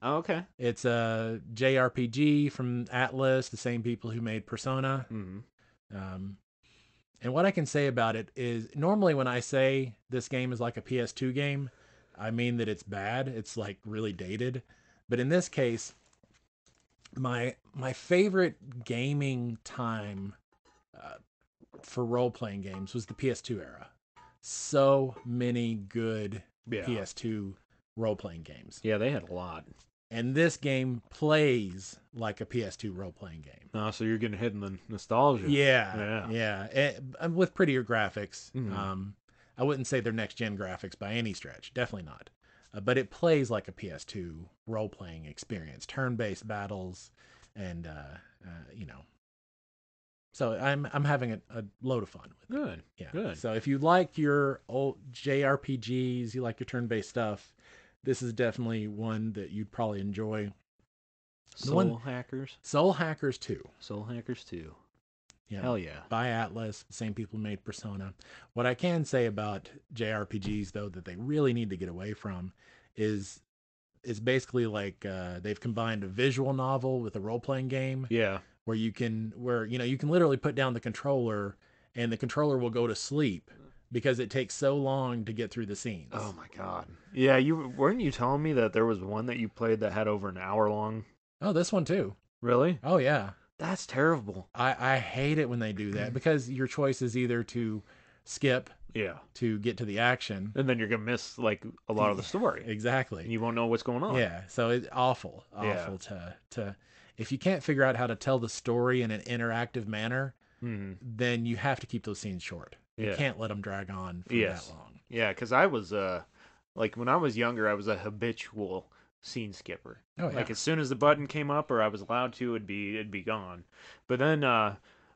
Oh, okay. It's a JRPG from Atlas, the same people who made Persona. And what I can say about it is normally when I say this game is like a PS2 game, I mean that it's bad. It's like really dated. But in this case, my favorite gaming time for role-playing games was the PS2 era. So many good PS2 role-playing games. Yeah, they had a lot. And this game plays like a PS2 role-playing game. Oh, so you're getting hit in the nostalgia. Yeah. With prettier graphics. I wouldn't say they're next-gen graphics by any stretch. Definitely not. But it plays like a PS2 role-playing experience. Turn-based battles and, So I'm having a load of fun with it. Good. Yeah. Good. So if you like your old JRPGs, you like your turn-based stuff, this is definitely one that you'd probably enjoy. Soul Hackers 2. Soul Hackers 2. Yeah. Hell yeah. By Atlas, same people made Persona. What I can say about JRPGs, though, that they really need to get away from is basically like they've combined a visual novel with a role-playing game. Yeah. Where you can literally put down the controller and the controller will go to sleep because it takes so long to get through the scenes. Oh my god. Yeah, weren't you telling me that there was one that you played that had over an hour long? Oh, this one too. Really? Oh yeah. That's terrible. I hate it when they do that because your choice is either to skip to get to the action. And then you're going to miss like a lot of the story. Exactly. And you won't know what's going on. Yeah. So it's awful to if you can't figure out how to tell the story in an interactive manner, then you have to keep those scenes short. You can't let them drag on for that long. Yeah, because I was, like, when I was younger, I was a habitual scene skipper. Oh, yeah. Like, as soon as the button came up or I was allowed to, it'd be gone. But then,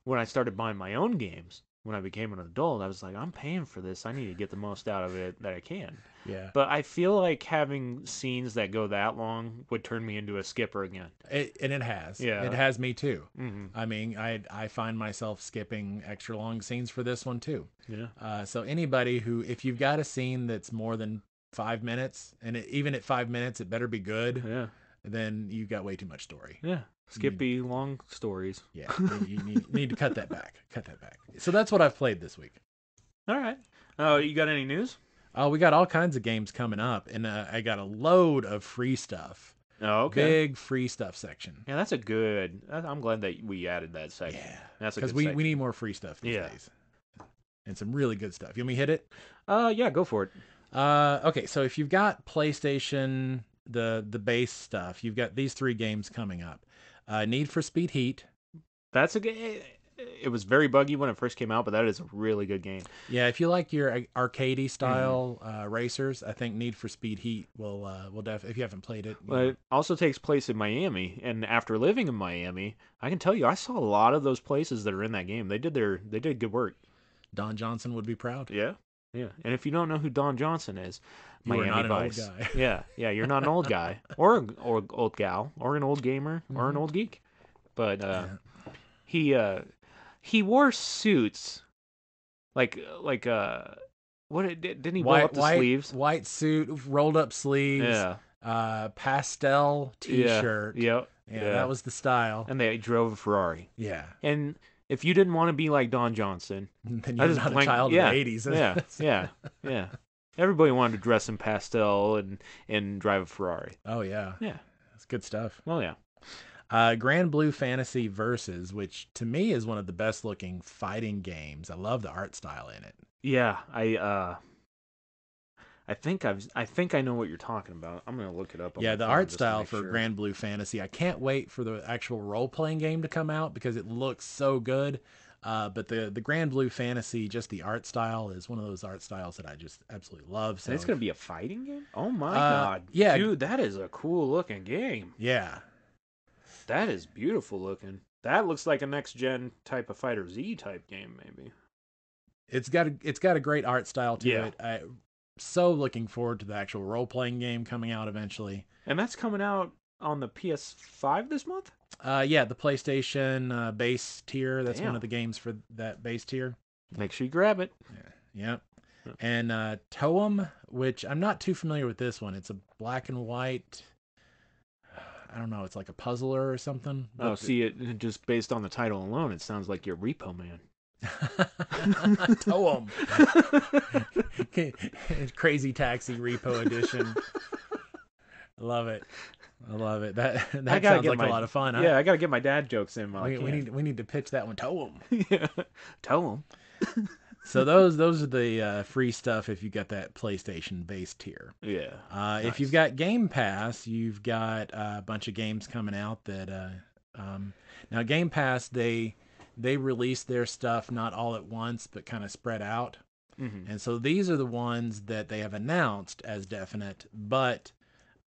when I started buying my own games, when I became an adult, I was like, I'm paying for this. I need to get the most out of it that I can. Yeah. But I feel like having scenes that go that long would turn me into a skipper again. It has. Yeah. It has me too. Mm-hmm. I mean, I find myself skipping extra long scenes for this one too. Yeah. So anybody who, if you've got a scene that's more than 5 minutes, and even at 5 minutes, it better be good. Yeah. Then you've got way too much story. Yeah. Skippy long stories. Yeah. You need to cut that back. So that's what I've played this week. All right. Oh, you got any news? Oh, we got all kinds of games coming up, and I got a load of free stuff. Oh, okay. Big free stuff section. Yeah, that's a good. I'm glad that we added that section. Yeah, that's a good because section. we need more free stuff these days, and some really good stuff. You want me to hit it? Yeah, go for it. Okay, so if you've got PlayStation, the base stuff, you've got these 3 games coming up. Need for Speed Heat. That's a game. It was very buggy when it first came out, but that is a really good game. Yeah, if you like your arcadey style racers, I think Need for Speed Heat will if you haven't played it. Well, it also takes place in Miami, and after living in Miami, I can tell you I saw a lot of those places that are in that game. They did good work. Don Johnson would be proud. Yeah. Yeah. And if you don't know who Don Johnson is, You are Miami not an old Vice. guy. Yeah, you're not an old guy or old gal or an old gamer or an old geek. But he wore suits like didn't he blow up the sleeves? White suit, rolled up sleeves, Yeah. pastel T-shirt. Yeah. Yeah, that was the style. And they drove a Ferrari. Yeah. And if you didn't want to be like Don Johnson, Then you're not a child of the 80s. Yeah. Everybody wanted to dress in pastel and drive a Ferrari. Oh, yeah. Yeah. That's good stuff. Well, yeah. Grand Blue Fantasy Versus, which to me is one of the best looking fighting games. I love the art style in it. Yeah, I think I know what you're talking about. I'm gonna look it up. On Yeah, my the phone art just to style make for sure. Grand Blue Fantasy. I can't wait for the actual role-playing game to come out because it looks so good. But the Grand Blue Fantasy, just the art style is one of those art styles that I just absolutely love. So And it's gonna be a fighting game. Oh my god! yeah. Dude, that is a cool looking game. Yeah. That is beautiful looking. That looks like a next gen type of Fighter Z type game, maybe. It's got a great art style to Yeah. it. I'm so looking forward to the actual role-playing game coming out eventually. And that's coming out on the PS5 this month? Yeah, the PlayStation base tier. That's one Damn. of the games for that base tier. Make sure you grab it. Yep. And Toem, which I'm not too familiar with this one. It's a black and white. I don't know. It's like a puzzler or something. Oh, see, it just based on the title alone, it sounds like you're Repo Man. Toem. Crazy Taxi Repo Edition. I love it. That sounds like a lot of fun. Yeah, I gotta get my dad jokes in. While We need to pitch that one. Toem. Yeah, tell him. So those are the free stuff if you got that PlayStation base tier. Yeah. If you've got Game Pass, you've got a bunch of games coming out that now Game Pass they release their stuff not all at once but kind of spread out. Mm-hmm. And so these are the ones that they have announced as definite, but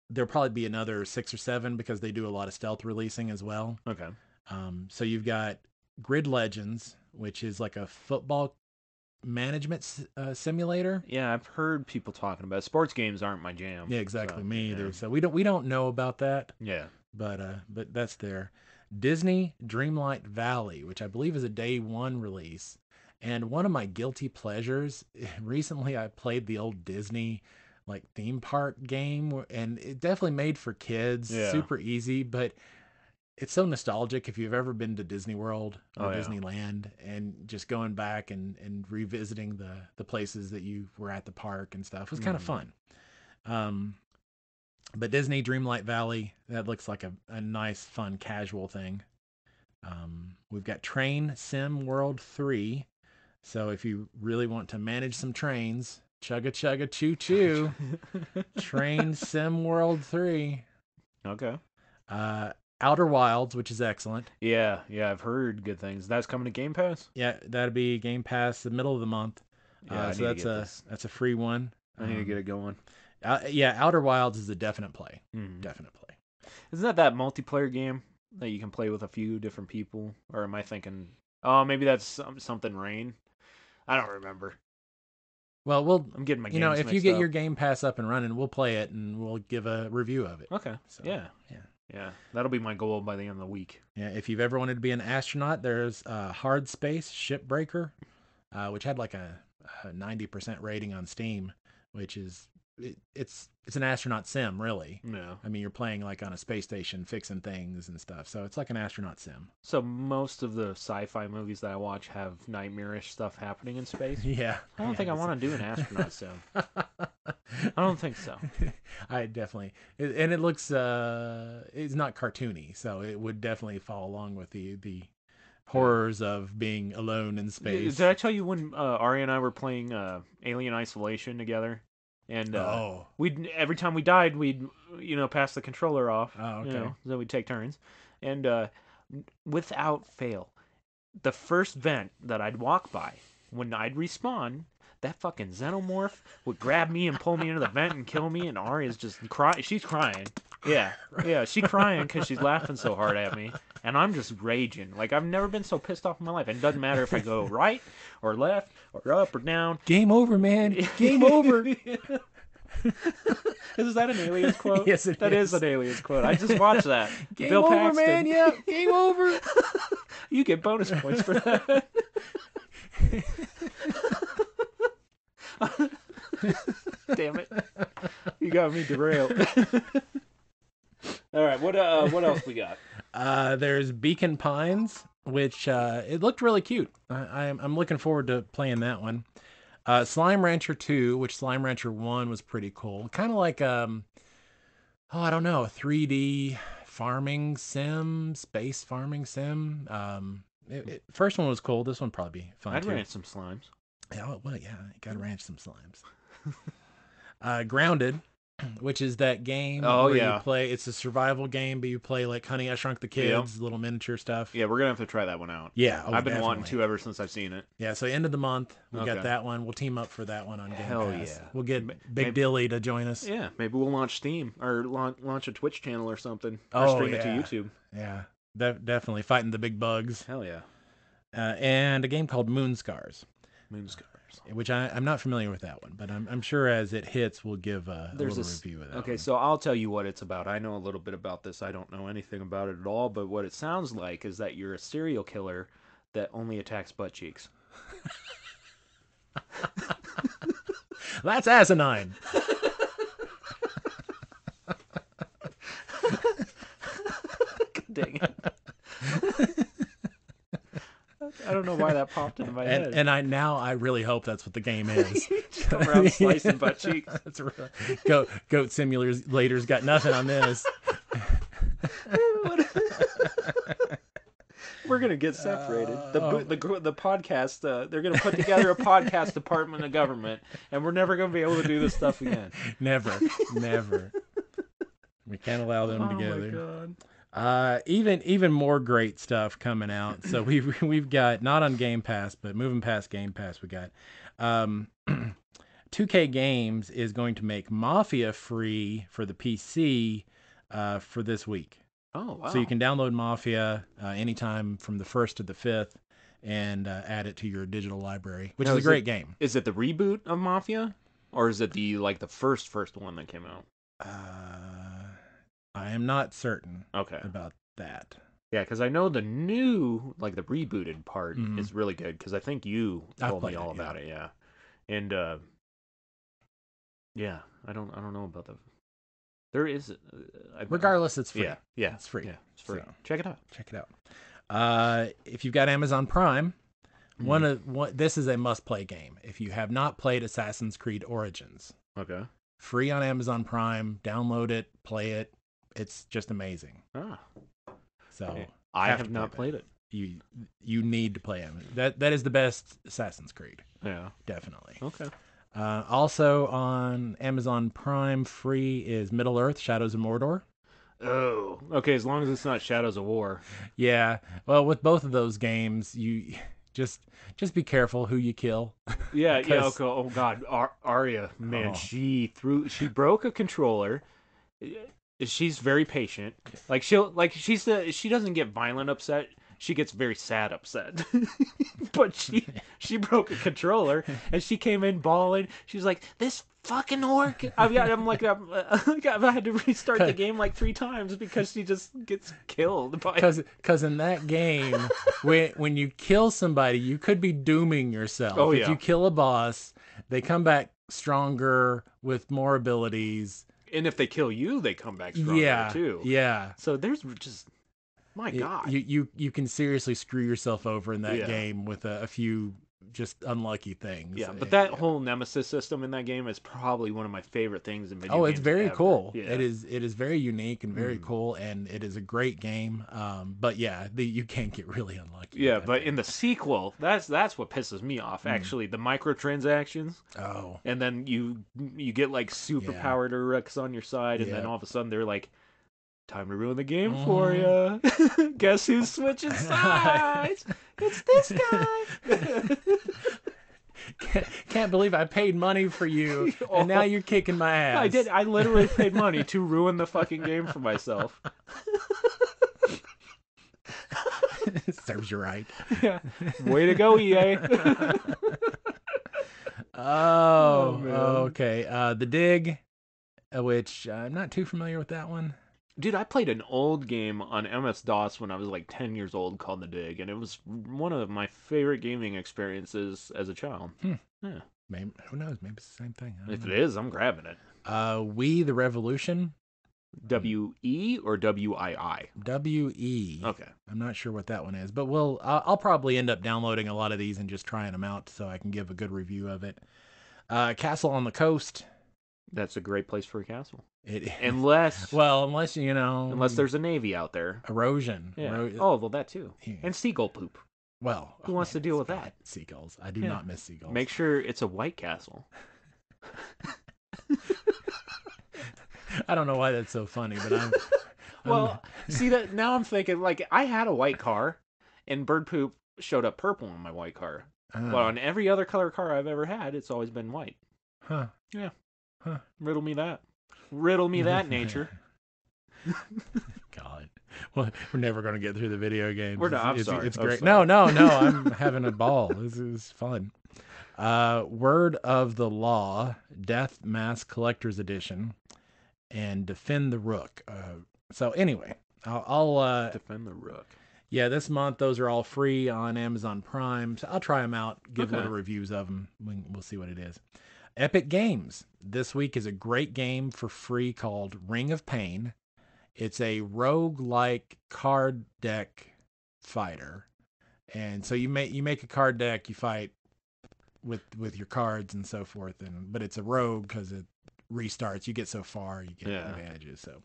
there'll probably be another 6 or 7 because they do a lot of stealth releasing as well. Okay. So you've got Grid Legends, which is like a football management simulator. Yeah, I've heard people talking about it. Sports games aren't my jam. Yeah, exactly. So, Me yeah. either. So we don't know about that, Yeah. but that's there. Disney Dreamlight Valley, which I believe is a day 1 release. And one of my guilty pleasures, recently I played the old Disney like theme park game, and it definitely made for kids. Yeah. Super easy, but it's so nostalgic if you've ever been to Disney World or Disneyland, and just going back and revisiting the places that you were at the park and stuff was kind of fun. But Disney Dreamlight Valley, that looks like a nice, fun, casual thing. We've got Train Sim World 3. So if you really want to manage some trains, chugga chugga choo choo, Train Sim World 3. Okay. Outer Wilds, which is excellent. Yeah, I've heard good things. That's coming to Game Pass? Yeah, that'll be Game Pass the middle of the month. Yeah, So that's a free one. I need to get it going. Yeah, Outer Wilds is a definite play. Mm. Definite play. Isn't that multiplayer game that you can play with a few different people? Or am I thinking, oh, maybe that's something Rain? I don't remember. Well, I'm getting my games if you mixed get up. your Game Pass up and running, we'll play it and we'll give a review of it. Okay. So, Yeah. That'll be my goal by the end of the week. Yeah, if you've ever wanted to be an astronaut, there's Hard Space Shipbreaker, which had like a 90% rating on Steam, which is it's an astronaut sim, really. Yeah. I mean, you're playing like on a space station, fixing things and stuff. So it's like an astronaut sim. So most of the sci-fi movies that I watch have nightmarish stuff happening in space. Yeah. I don't think I want to do an astronaut sim. I don't think so. I definitely, and it looks it's not cartoony, so it would definitely fall along with the horrors of being alone in space. Did I tell you when Ari and I were playing Alien Isolation together? And we'd every time we died, we'd pass the controller off. Oh, okay. So we'd take turns, and without fail, the first vent that I'd walk by when I'd respawn, that fucking xenomorph would grab me and pull me into the vent and kill me, and Arya's just crying. She's crying. Yeah, she's crying because she's laughing so hard at me, and I'm just raging. Like, I've never been so pissed off in my life. And it doesn't matter if I go right or left or up or down. Game over, man. Game over. Is that an Aliens quote? Yes, it That is an Aliens quote. I just watched that. Game Bill over, Paxton. man. Yeah, game over. You get bonus points for that. Damn it! You got me derailed. All right, what else we got? There's Beacon Pines, which it looked really cute. I'm looking forward to playing that one. Slime Rancher 2, which Slime Rancher 1 was pretty cool. Kind of like I don't know, a 3D farming sim, space farming sim. First one was cool. This one probably be fun I'd too. ranch some slimes. Yeah, well, yeah, you gotta ranch some slimes. Grounded, which is that game where you play. It's a survival game, but you play like Honey, I Shrunk the Kids, little miniature stuff. Yeah, we're gonna have to try that one out. Yeah, I've been definitely. wanting to ever since I've seen it. Yeah, so end of the month, we Okay. got that one. We'll team up for that one on Game Hell Pass. yeah. We'll get Big maybe- Dilly to join us. Yeah, maybe we'll launch Steam or launch a Twitch channel or something. Or Oh, stream it to yeah. YouTube. Yeah, definitely fighting the big bugs. Hell yeah. And a game called Moonscars, Moonscars. which I'm not familiar with that one, but I'm sure as it hits, we'll give a little review of that. Okay, one. so I'll tell you what it's about. I know a little bit about this. I don't know anything about it at all, but what it sounds like is that you're a serial killer that only attacks butt cheeks. That's asinine. Dang it. I don't know why that popped into my head. And I really hope that's what the game is. Just come around slicing butt cheeks. That's really, Goat Simulator's got nothing on this. We're gonna get separated. The podcast. They're gonna put together a podcast department of government, and we're never gonna be able to do this stuff again. Never. We can't allow them together. Oh my god. Even more great stuff coming out. So we've got, not on Game Pass, but moving past Game Pass, we got 2K Games is going to make Mafia free for the PC for this week. Oh wow. So you can download Mafia anytime from the 1st to the 5th and add it to your digital library, which Now, is a great game. Is it the reboot of Mafia, or is it the first one that came out? I am not certain Okay. about that. Yeah, because I know the new, the rebooted part Mhm. is really good. Because I think you I've told me played all it, about it. Yeah, and yeah, I don't know about the. There is. Regardless, it's free. Yeah, It's free. Yeah, it's free. So- Check it out. Check it out. If you've got Amazon Prime, this is a must-play game. If you have not played Assassin's Creed Origins, Okay. free on Amazon Prime, download it, play it. It's just amazing. Ah, So okay. I have have to not play played it. you need to play it. That is the best Assassin's Creed, Yeah. definitely. Okay. Also on Amazon Prime, free is Middle Earth: Shadows of Mordor. Oh, okay. As long as it's not Shadows of War. Yeah. Well, with both of those games, you just be careful who you kill. Yeah. Yeah. 'Cause- Okay. Oh God, Arya, man, Oh. she broke a controller. She's very patient. She doesn't get violent upset. She gets very sad upset. But she broke a controller and she came in bawling. She's like, "This fucking orc!" I've had to restart the game 3 times because she just gets killed by. Because in that game, when you kill somebody, you could be dooming yourself. Oh, If yeah. you kill a boss, they come back stronger with more abilities. And if they kill you, they come back stronger too. Yeah. So there's just, my God. You can seriously screw yourself over in that Yeah. game with a few just unlucky things. Yeah, but that whole nemesis system in that game is probably one of my favorite things in video games. it's very ever. cool. Yeah. It is very unique and very cool, and it is a great game. But yeah, you can get really unlucky. Yeah, with that but thing. in the sequel, that's what pisses me off. Actually, the microtransactions, Oh. and then you get super powered Uruks on your side, and then Yeah. all of a sudden they're like, "Time to ruin the game for you." Guess who's switching sides? It's this guy. Can't believe I paid money for you, and now you're kicking my ass. I did. I literally paid money to ruin the fucking game for myself. Serves you right. Yeah. Way to go, EA. Oh, man. okay. The Dig, which I'm not too familiar with that one. Dude, I played an old game on MS-DOS when I was like 10 years old called The Dig, and it was one of my favorite gaming experiences as a child. Yeah. Maybe, who knows? Maybe it's the same thing. I don't If know. it is, I'm grabbing it. We the Revolution. W-E or W-I-I? W-E. Okay. I'm not sure what that one is, but I'll probably end up downloading a lot of these and just trying them out so I can give a good review of it. Castle on the Coast. That's a great place for a castle. Unless you know, Unless there's a navy out there. erosion. Yeah. Oh, well, that too. Yeah. And seagull poop. Well, Who wants to deal with that? Seagulls. I do not miss seagulls. Make sure it's a white castle. I don't know why that's so funny, but Well, see that now I'm thinking like I had a white car, and bird poop showed up purple on my white car. But on every other color car I've ever had, it's always been white. Huh. Yeah. Huh. Riddle me that. Riddle me that, nature. God. Well, we're never going to get through the video games. We're not. I'm sorry. It's I'm great. sorry. No. I'm having a ball. This is fun. Word of the Law, Death Mask Collector's Edition, and Defend the Rook. So anyway, I'll Defend the Rook. yeah, this month those are all free on Amazon Prime. So I'll try them out, give little reviews of them. We'll see what it is. Epic Games. This week is a great game for free called Ring of Pain. It's a roguelike card deck fighter. And so you make a card deck, you fight with your cards and so forth, but it's a rogue because it restarts. You get so far, you get advantages. So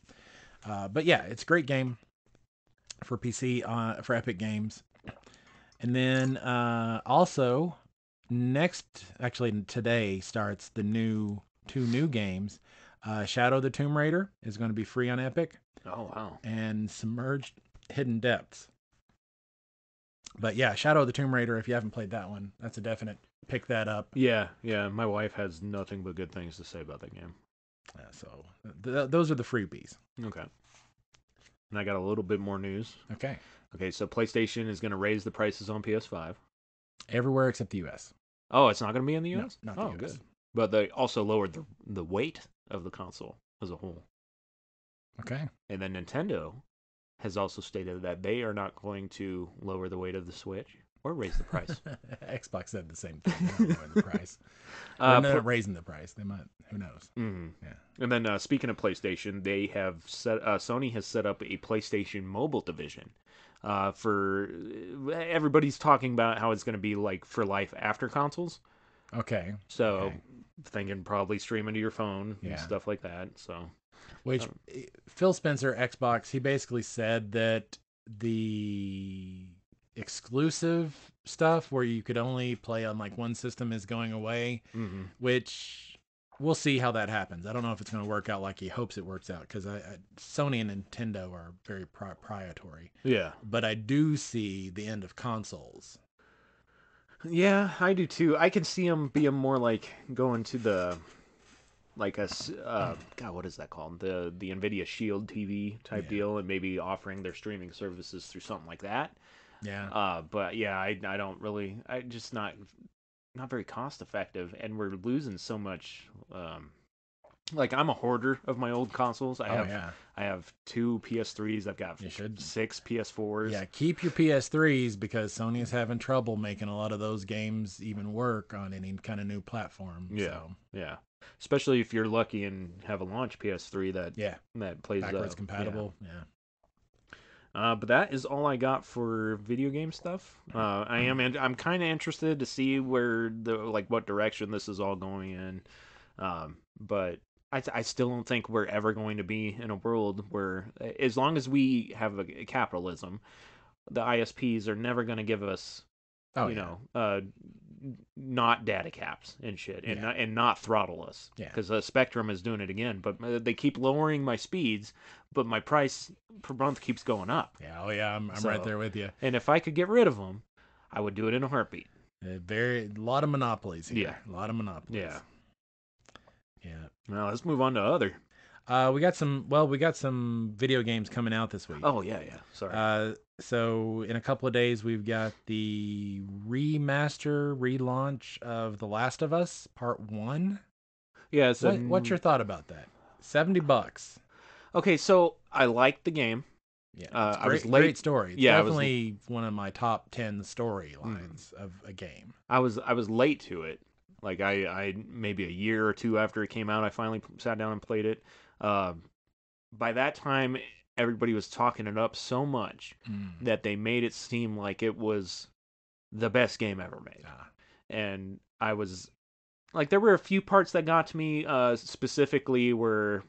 but yeah, it's a great game for PC for Epic Games. And then also today starts the two new games. Shadow of the Tomb Raider is going to be free on Epic. Oh, wow. And Submerged Hidden Depths. But yeah, Shadow of the Tomb Raider, if you haven't played that one, that's a definite pick that up. Yeah. My wife has nothing but good things to say about that game. So those are the freebies. Okay. And I got a little bit more news. Okay. Okay, so PlayStation is going to raise the prices on PS5. Everywhere except the U.S. Oh, it's not going to be in the No, US? not the US. Good. But they also lowered the weight of the console as a whole. Okay. And then Nintendo has also stated that they are not going to lower the weight of the Switch or raise the price. Xbox said the same thing. They're not lowering the price. They're not raising the price. They might. Who knows? Mm-hmm. Yeah. And then speaking of PlayStation, they have Sony has set up a PlayStation mobile division. For everybody's talking about how it's going to be like for life after consoles. Okay. So thinking probably streaming to your phone and Yeah. stuff like that. So Which Phil Spencer, Xbox, he basically said that the exclusive stuff where you could only play on like one system is going away, which we'll see how that happens. I don't know if it's going to work out like he hopes it works out because Sony and Nintendo are very proprietary. yeah. But I do see the end of consoles. Yeah, I do too. I can see them being more like going to the like God, what is that called? The Nvidia Shield TV type deal, and maybe offering their streaming services through something like that. Yeah. But yeah, I don't really. I just not very cost effective, and we're losing so much. Like I'm a hoarder of my old consoles. I have 2 PS3s. I've got 6 PS4s. Yeah, keep your PS3s because Sony is having trouble making a lot of those games even work on any kind of new platform. Yeah, so. yeah. Especially if you're lucky and have a launch PS3 that plays backwards compatible. Yeah. But that is all I got for video game stuff. I'm kind of interested to see where what direction this is all going in. But I still don't think we're ever going to be in a world where, as long as we have a capitalism, the ISPs are never going to give us, not data caps and shit, and not throttle us. Yeah. Because Spectrum is doing it again, but they keep lowering my speeds, but my price per month keeps going up. Yeah. Oh yeah. I'm right there with you. And if I could get rid of them, I would do it in a heartbeat. A lot of monopolies here. Yeah. A lot of monopolies. Yeah. Yeah. Well, let's move on to other. We got some video games coming out this week. Oh, yeah. Sorry. So in a couple of days, we've got the relaunch of The Last of Us Part 1. Yeah. So What's your thought about that? $70. Okay, so I liked the game. Yeah, I was late. Great story. It's definitely one of my top 10 storylines of a game. I was late to it. Like I maybe a year or two after it came out, I finally sat down and played it. By that time, everybody was talking it up so much that they made it seem like it was the best game ever made. And I was like, there were a few parts that got to me, specifically where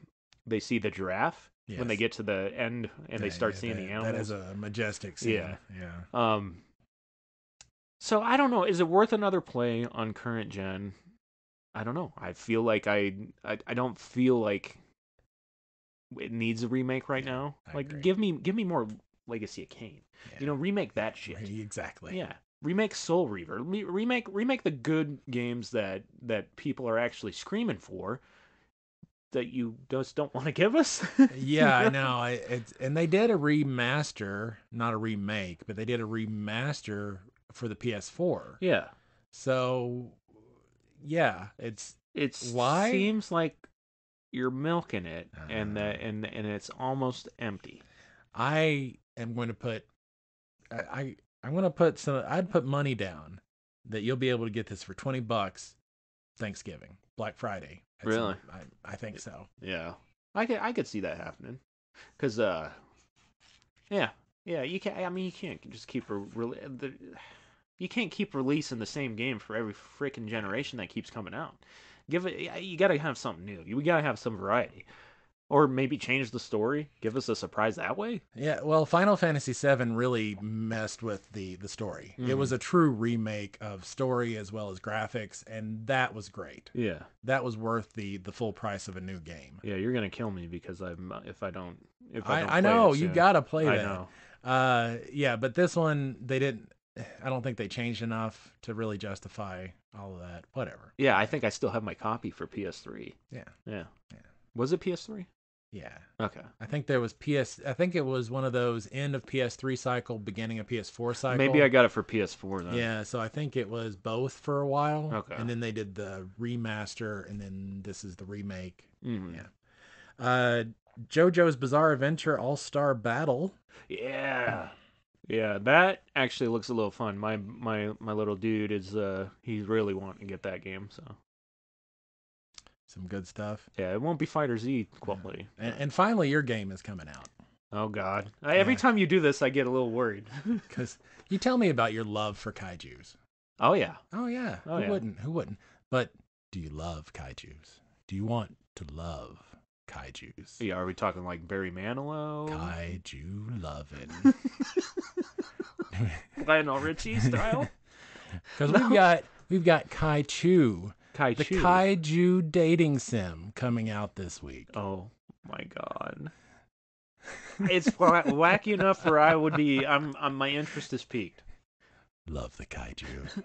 they see the giraffe when they get to the end and they start seeing the animals. That is a majestic scene. Yeah. So I don't know. Is it worth another play on current gen? I don't know. I feel like I don't feel like it needs a remake right now. Like, agree. give me more Legacy of Kain. Yeah. Remake that shit. Exactly. Yeah. Remake Soul Reaver. Remake the good games that people are actually screaming for, that you just don't want to give us. Yeah, I know. And they did a remaster, not a remake, but they did a remaster for the PS4. Yeah. So, yeah, it why? Seems like you're milking it, and it's almost empty. I am going to put, I'm going to put I'd put money down that you'll be able to get this for $20 Thanksgiving, Black Friday. Really? I think so. Yeah. I could see that happening. Cause yeah, you can't. I mean, you can't just keep you can't keep releasing the same game for every freaking generation that keeps coming out. You gotta have something new. We gotta have some variety. Or maybe change the story, give us a surprise that way. Yeah, well, Final Fantasy VII really messed with the story. It was a true remake of story as well as graphics, and that was great. Yeah, that was worth the full price of a new game. Yeah, you're gonna kill me because if I don't. I know you gotta play that. I know. Yeah, but this one they didn't. I don't think they changed enough to really justify all of that. Whatever. Yeah, I think I still have my copy for PS3. Yeah. Was it PS3? Yeah. Okay. I think there was I think it was one of those end of PS3 cycle, beginning of PS4 cycle. Maybe I got it for PS4 then. Yeah, so I think it was both for a while. Okay. And then they did the remaster, and then this is the remake. Mm-hmm. Yeah. JoJo's Bizarre Adventure All-Star Battle. Yeah. Yeah, that actually looks a little fun. My little dude is he's really wanting to get that game, so. Some good stuff. Yeah, it won't be Fighter Z quality. And finally, your game is coming out. Oh, God. Every time you do this, I get a little worried. Because you tell me about your love for kaijus. Oh, yeah. Oh, yeah. Who wouldn't? Who wouldn't? But do you love kaijus? Do you want to love kaijus? Yeah, are we talking like Barry Manilow? Kaiju loving. Lionel Richie style? Because we've got Kaichu. The Kaiju dating sim coming out this week. Oh my God. It's wacky enough where I would be, my interest is peaked. Love the Kaiju.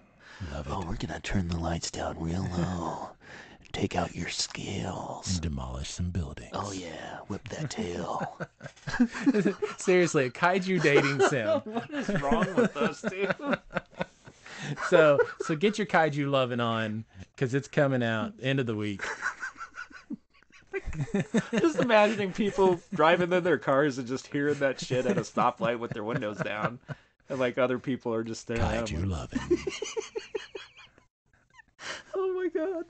Love it. Oh, we're gonna turn the lights down real low. Take out your scales. And demolish some buildings. Oh yeah, whip that tail. Seriously, a Kaiju dating sim. What is wrong with us, dude? So get your kaiju loving on, because it's coming out end of the week. Just imagining people driving in their cars and just hearing that shit at a stoplight with their windows down, and like other people are just staring at them. Kaiju loving. Oh my God.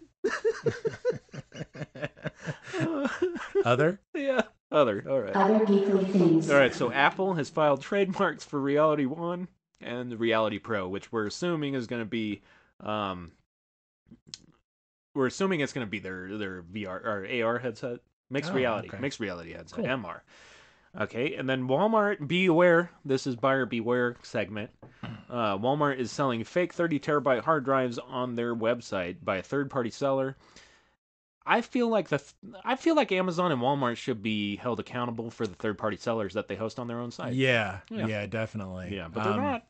Other? Yeah. Other. All right. Other Geekly things. All right. So Apple has filed trademarks for Reality One and the Reality Pro, which we're assuming is going to be, we're assuming it's going to be their VR or AR headset, mixed reality headset, MR. Okay, and then Walmart, be aware, this is buyer beware segment. Walmart is selling fake 30 terabyte hard drives on their website by a third-party seller. I feel like Amazon and Walmart should be held accountable for the third-party sellers that they host on their own site. Yeah, definitely. Yeah, but they're not.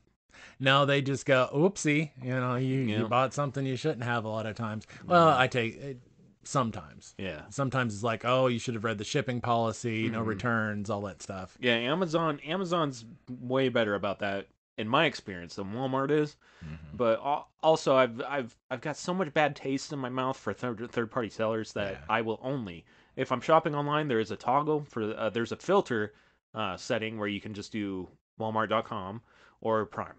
No, they just go, oopsie. You Yeah. bought something you shouldn't have a lot of times. Well, I take it sometimes. Yeah. Sometimes it's like, oh, you should have read the shipping policy, no returns, all that stuff. Yeah, Amazon's way better about that in my experience than Walmart is. But also, I've got so much bad taste in my mouth for third party sellers that Yeah. I will only, if I'm shopping online, there is a toggle for there's a filter setting where you can just do Walmart.com or Prime,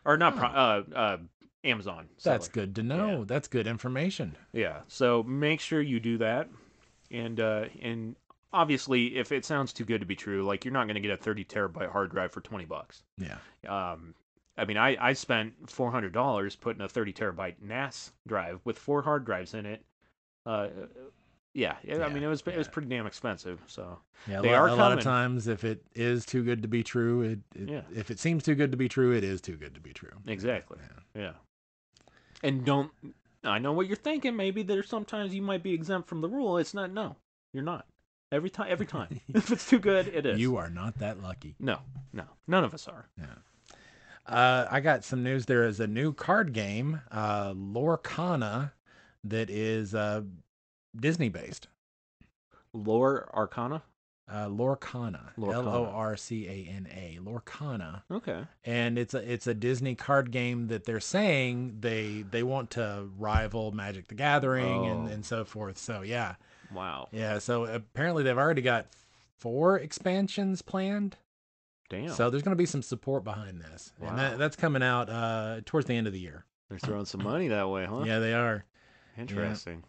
or not Prime, Amazon. That's seller. good to know. That's good information. Yeah, so make sure you do that, and obviously, if it sounds too good to be true, like you're not going to get a 30 terabyte hard drive for $20. Yeah. I mean, I spent $400 putting a 30 terabyte NAS drive with 4 hard drives in it. Yeah, I mean, it was pretty damn expensive. So Yeah, they a are lot of coming. times, if it is too good to be true, if it seems too good to be true, it is too good to be true. Exactly. Yeah. And don't. I know what you're thinking. Maybe there's sometimes you might be exempt from the rule. It's not. No, you're not. Every time. If it's too good, it is. You are not that lucky. No. None of us are. Yeah. I got some news. There is a new card game, Lorcana, that is Disney based. Lore Arcana. Lorcana, Lorcana, Lorcana. Okay. And it's a Disney card game that they're saying they want to rival Magic the Gathering and so forth. So yeah. Wow. Yeah. So apparently they've already got 4 expansions planned. Damn. So there's going to be some support behind this. Wow. And that's coming out towards the end of the year. They're throwing some money that way, huh? Yeah, they are. Interesting.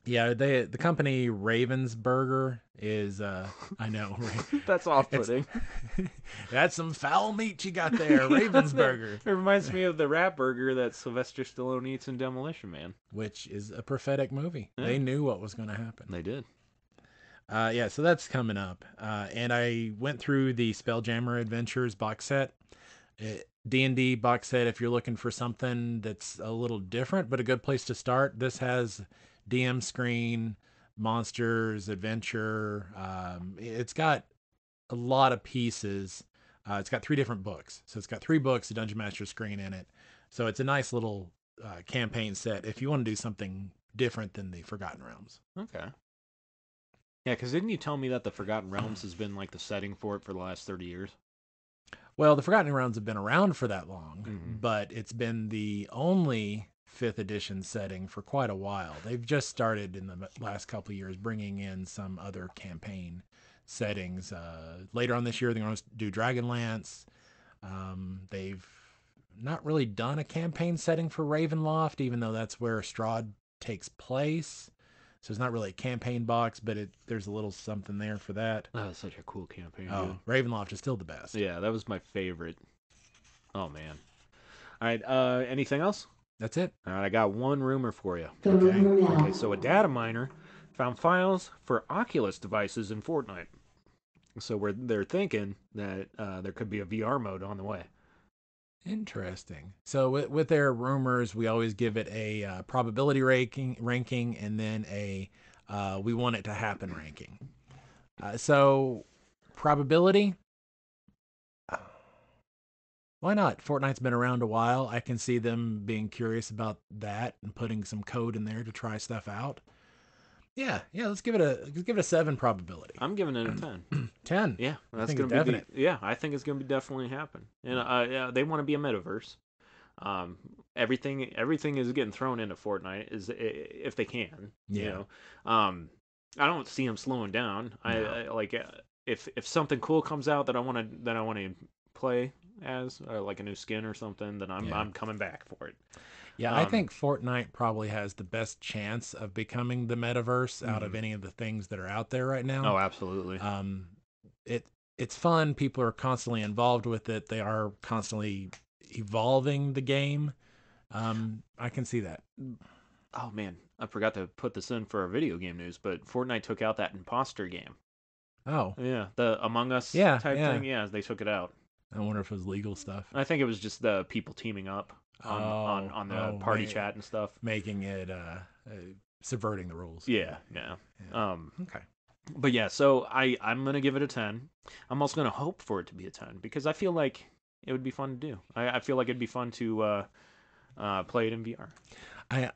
Yeah, the company Ravensburger is I know. That's off-putting. That's some foul meat you got there, Ravensburger. It reminds me of the rat burger that Sylvester Stallone eats in Demolition Man. Which is a prophetic movie. Yeah. They knew what was going to happen. They did. Yeah, so that's coming up. And I went through the Spelljammer Adventures box set. D&D box set, if you're looking for something that's a little different, but a good place to start. This has DM screen, monsters, adventure. It's got a lot of pieces. It's got 3 different books. So it's got 3 books, a Dungeon Master screen in it. So it's a nice little campaign set if you want to do something different than the Forgotten Realms. Okay. Yeah, because didn't you tell me that the Forgotten Realms has been like the setting for it for the last 30 years? Well, the Forgotten Realms have been around for that long, Mm-hmm. but it's been the only 5th edition setting for quite a while. They've just started in the last couple of years bringing in some other campaign settings. Later on this year, they're going to do Dragonlance. They've not really done a campaign setting for Ravenloft, even though that's where Strahd takes place. So it's not really a campaign box, but there's a little something there for that. That was such a cool campaign. Oh, Dude. Ravenloft is still the best. Yeah, that was my favorite. Oh, man. All right, anything else? That's it. All right, I got one rumor for you. The rumor mill. Okay, so a data miner found files for Oculus devices in Fortnite. So they're thinking that there could be a VR mode on the way. Interesting. So with their rumors, we always give it a probability ranking, and then a we want it to happen ranking. So probability, why not? Fortnite's been around a while. I can see them being curious about that and putting some code in there to try stuff out. Yeah. Let's give it a 7 probability. I'm giving it a 10. 10. Yeah, that's think gonna it's be definite. yeah. I think it's gonna be definitely happen. And yeah, they want to be a metaverse. Everything is getting thrown into Fortnite is if they can. Yeah. You know, I don't see them slowing down. No. I like if something cool comes out that I want to play as like a new skin or something, then I'm coming back for it. Yeah, I think Fortnite probably has the best chance of becoming the metaverse out of any of the things that are out there right now. Oh, absolutely. It's fun. People are constantly involved with it. They are constantly evolving the game. I can see that. Oh man, I forgot to put this in for our video game news, but Fortnite took out that imposter game. Oh, Yeah, the Among Us Yeah, type yeah. thing. Yeah, they took it out. I wonder if it was legal stuff. I think it was just the people teaming up on the party chat and stuff. Making it subverting the rules. Yeah. Okay. But yeah, so I'm gonna give it a 10. I'm also gonna hope for it to be a 10 because I feel like it would be fun to do. I feel like it'd be fun to play it in VR.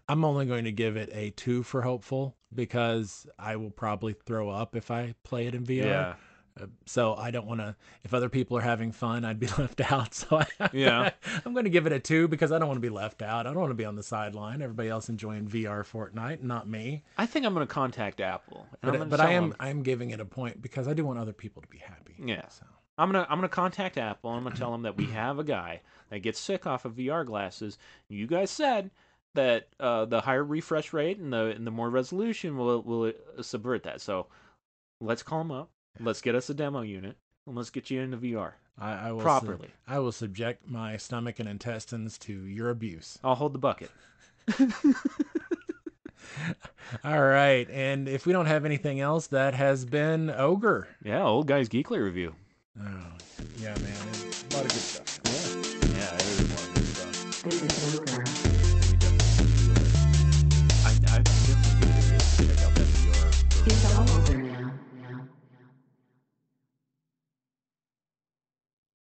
I'm only going to give it a 2 for hopeful because I will probably throw up if I play it in VR. Yeah. So I don't want to, if other people are having fun, I'd be left out. So Yeah. I'm going to give it a 2 because I don't want to be left out. I don't want to be on the sideline. Everybody else enjoying VR Fortnite, not me. I think I'm going to contact Apple. But I am giving it a point because I do want other people to be happy. Yeah. So. I'm gonna contact Apple. And I'm gonna tell them that we have a guy that gets sick off of VR glasses. You guys said that the higher refresh rate and the more resolution will subvert that. So let's call him up. Let's get us a demo unit and let's get you into VR I will properly. I will subject my stomach and intestines to your abuse. I'll hold the bucket. All right, and if we don't have anything else, that has been OGGR. Yeah, Old Guys Geekly review. Oh, yeah, man. A lot of good stuff. Yeah, it is a lot of good stuff. This is OGGR.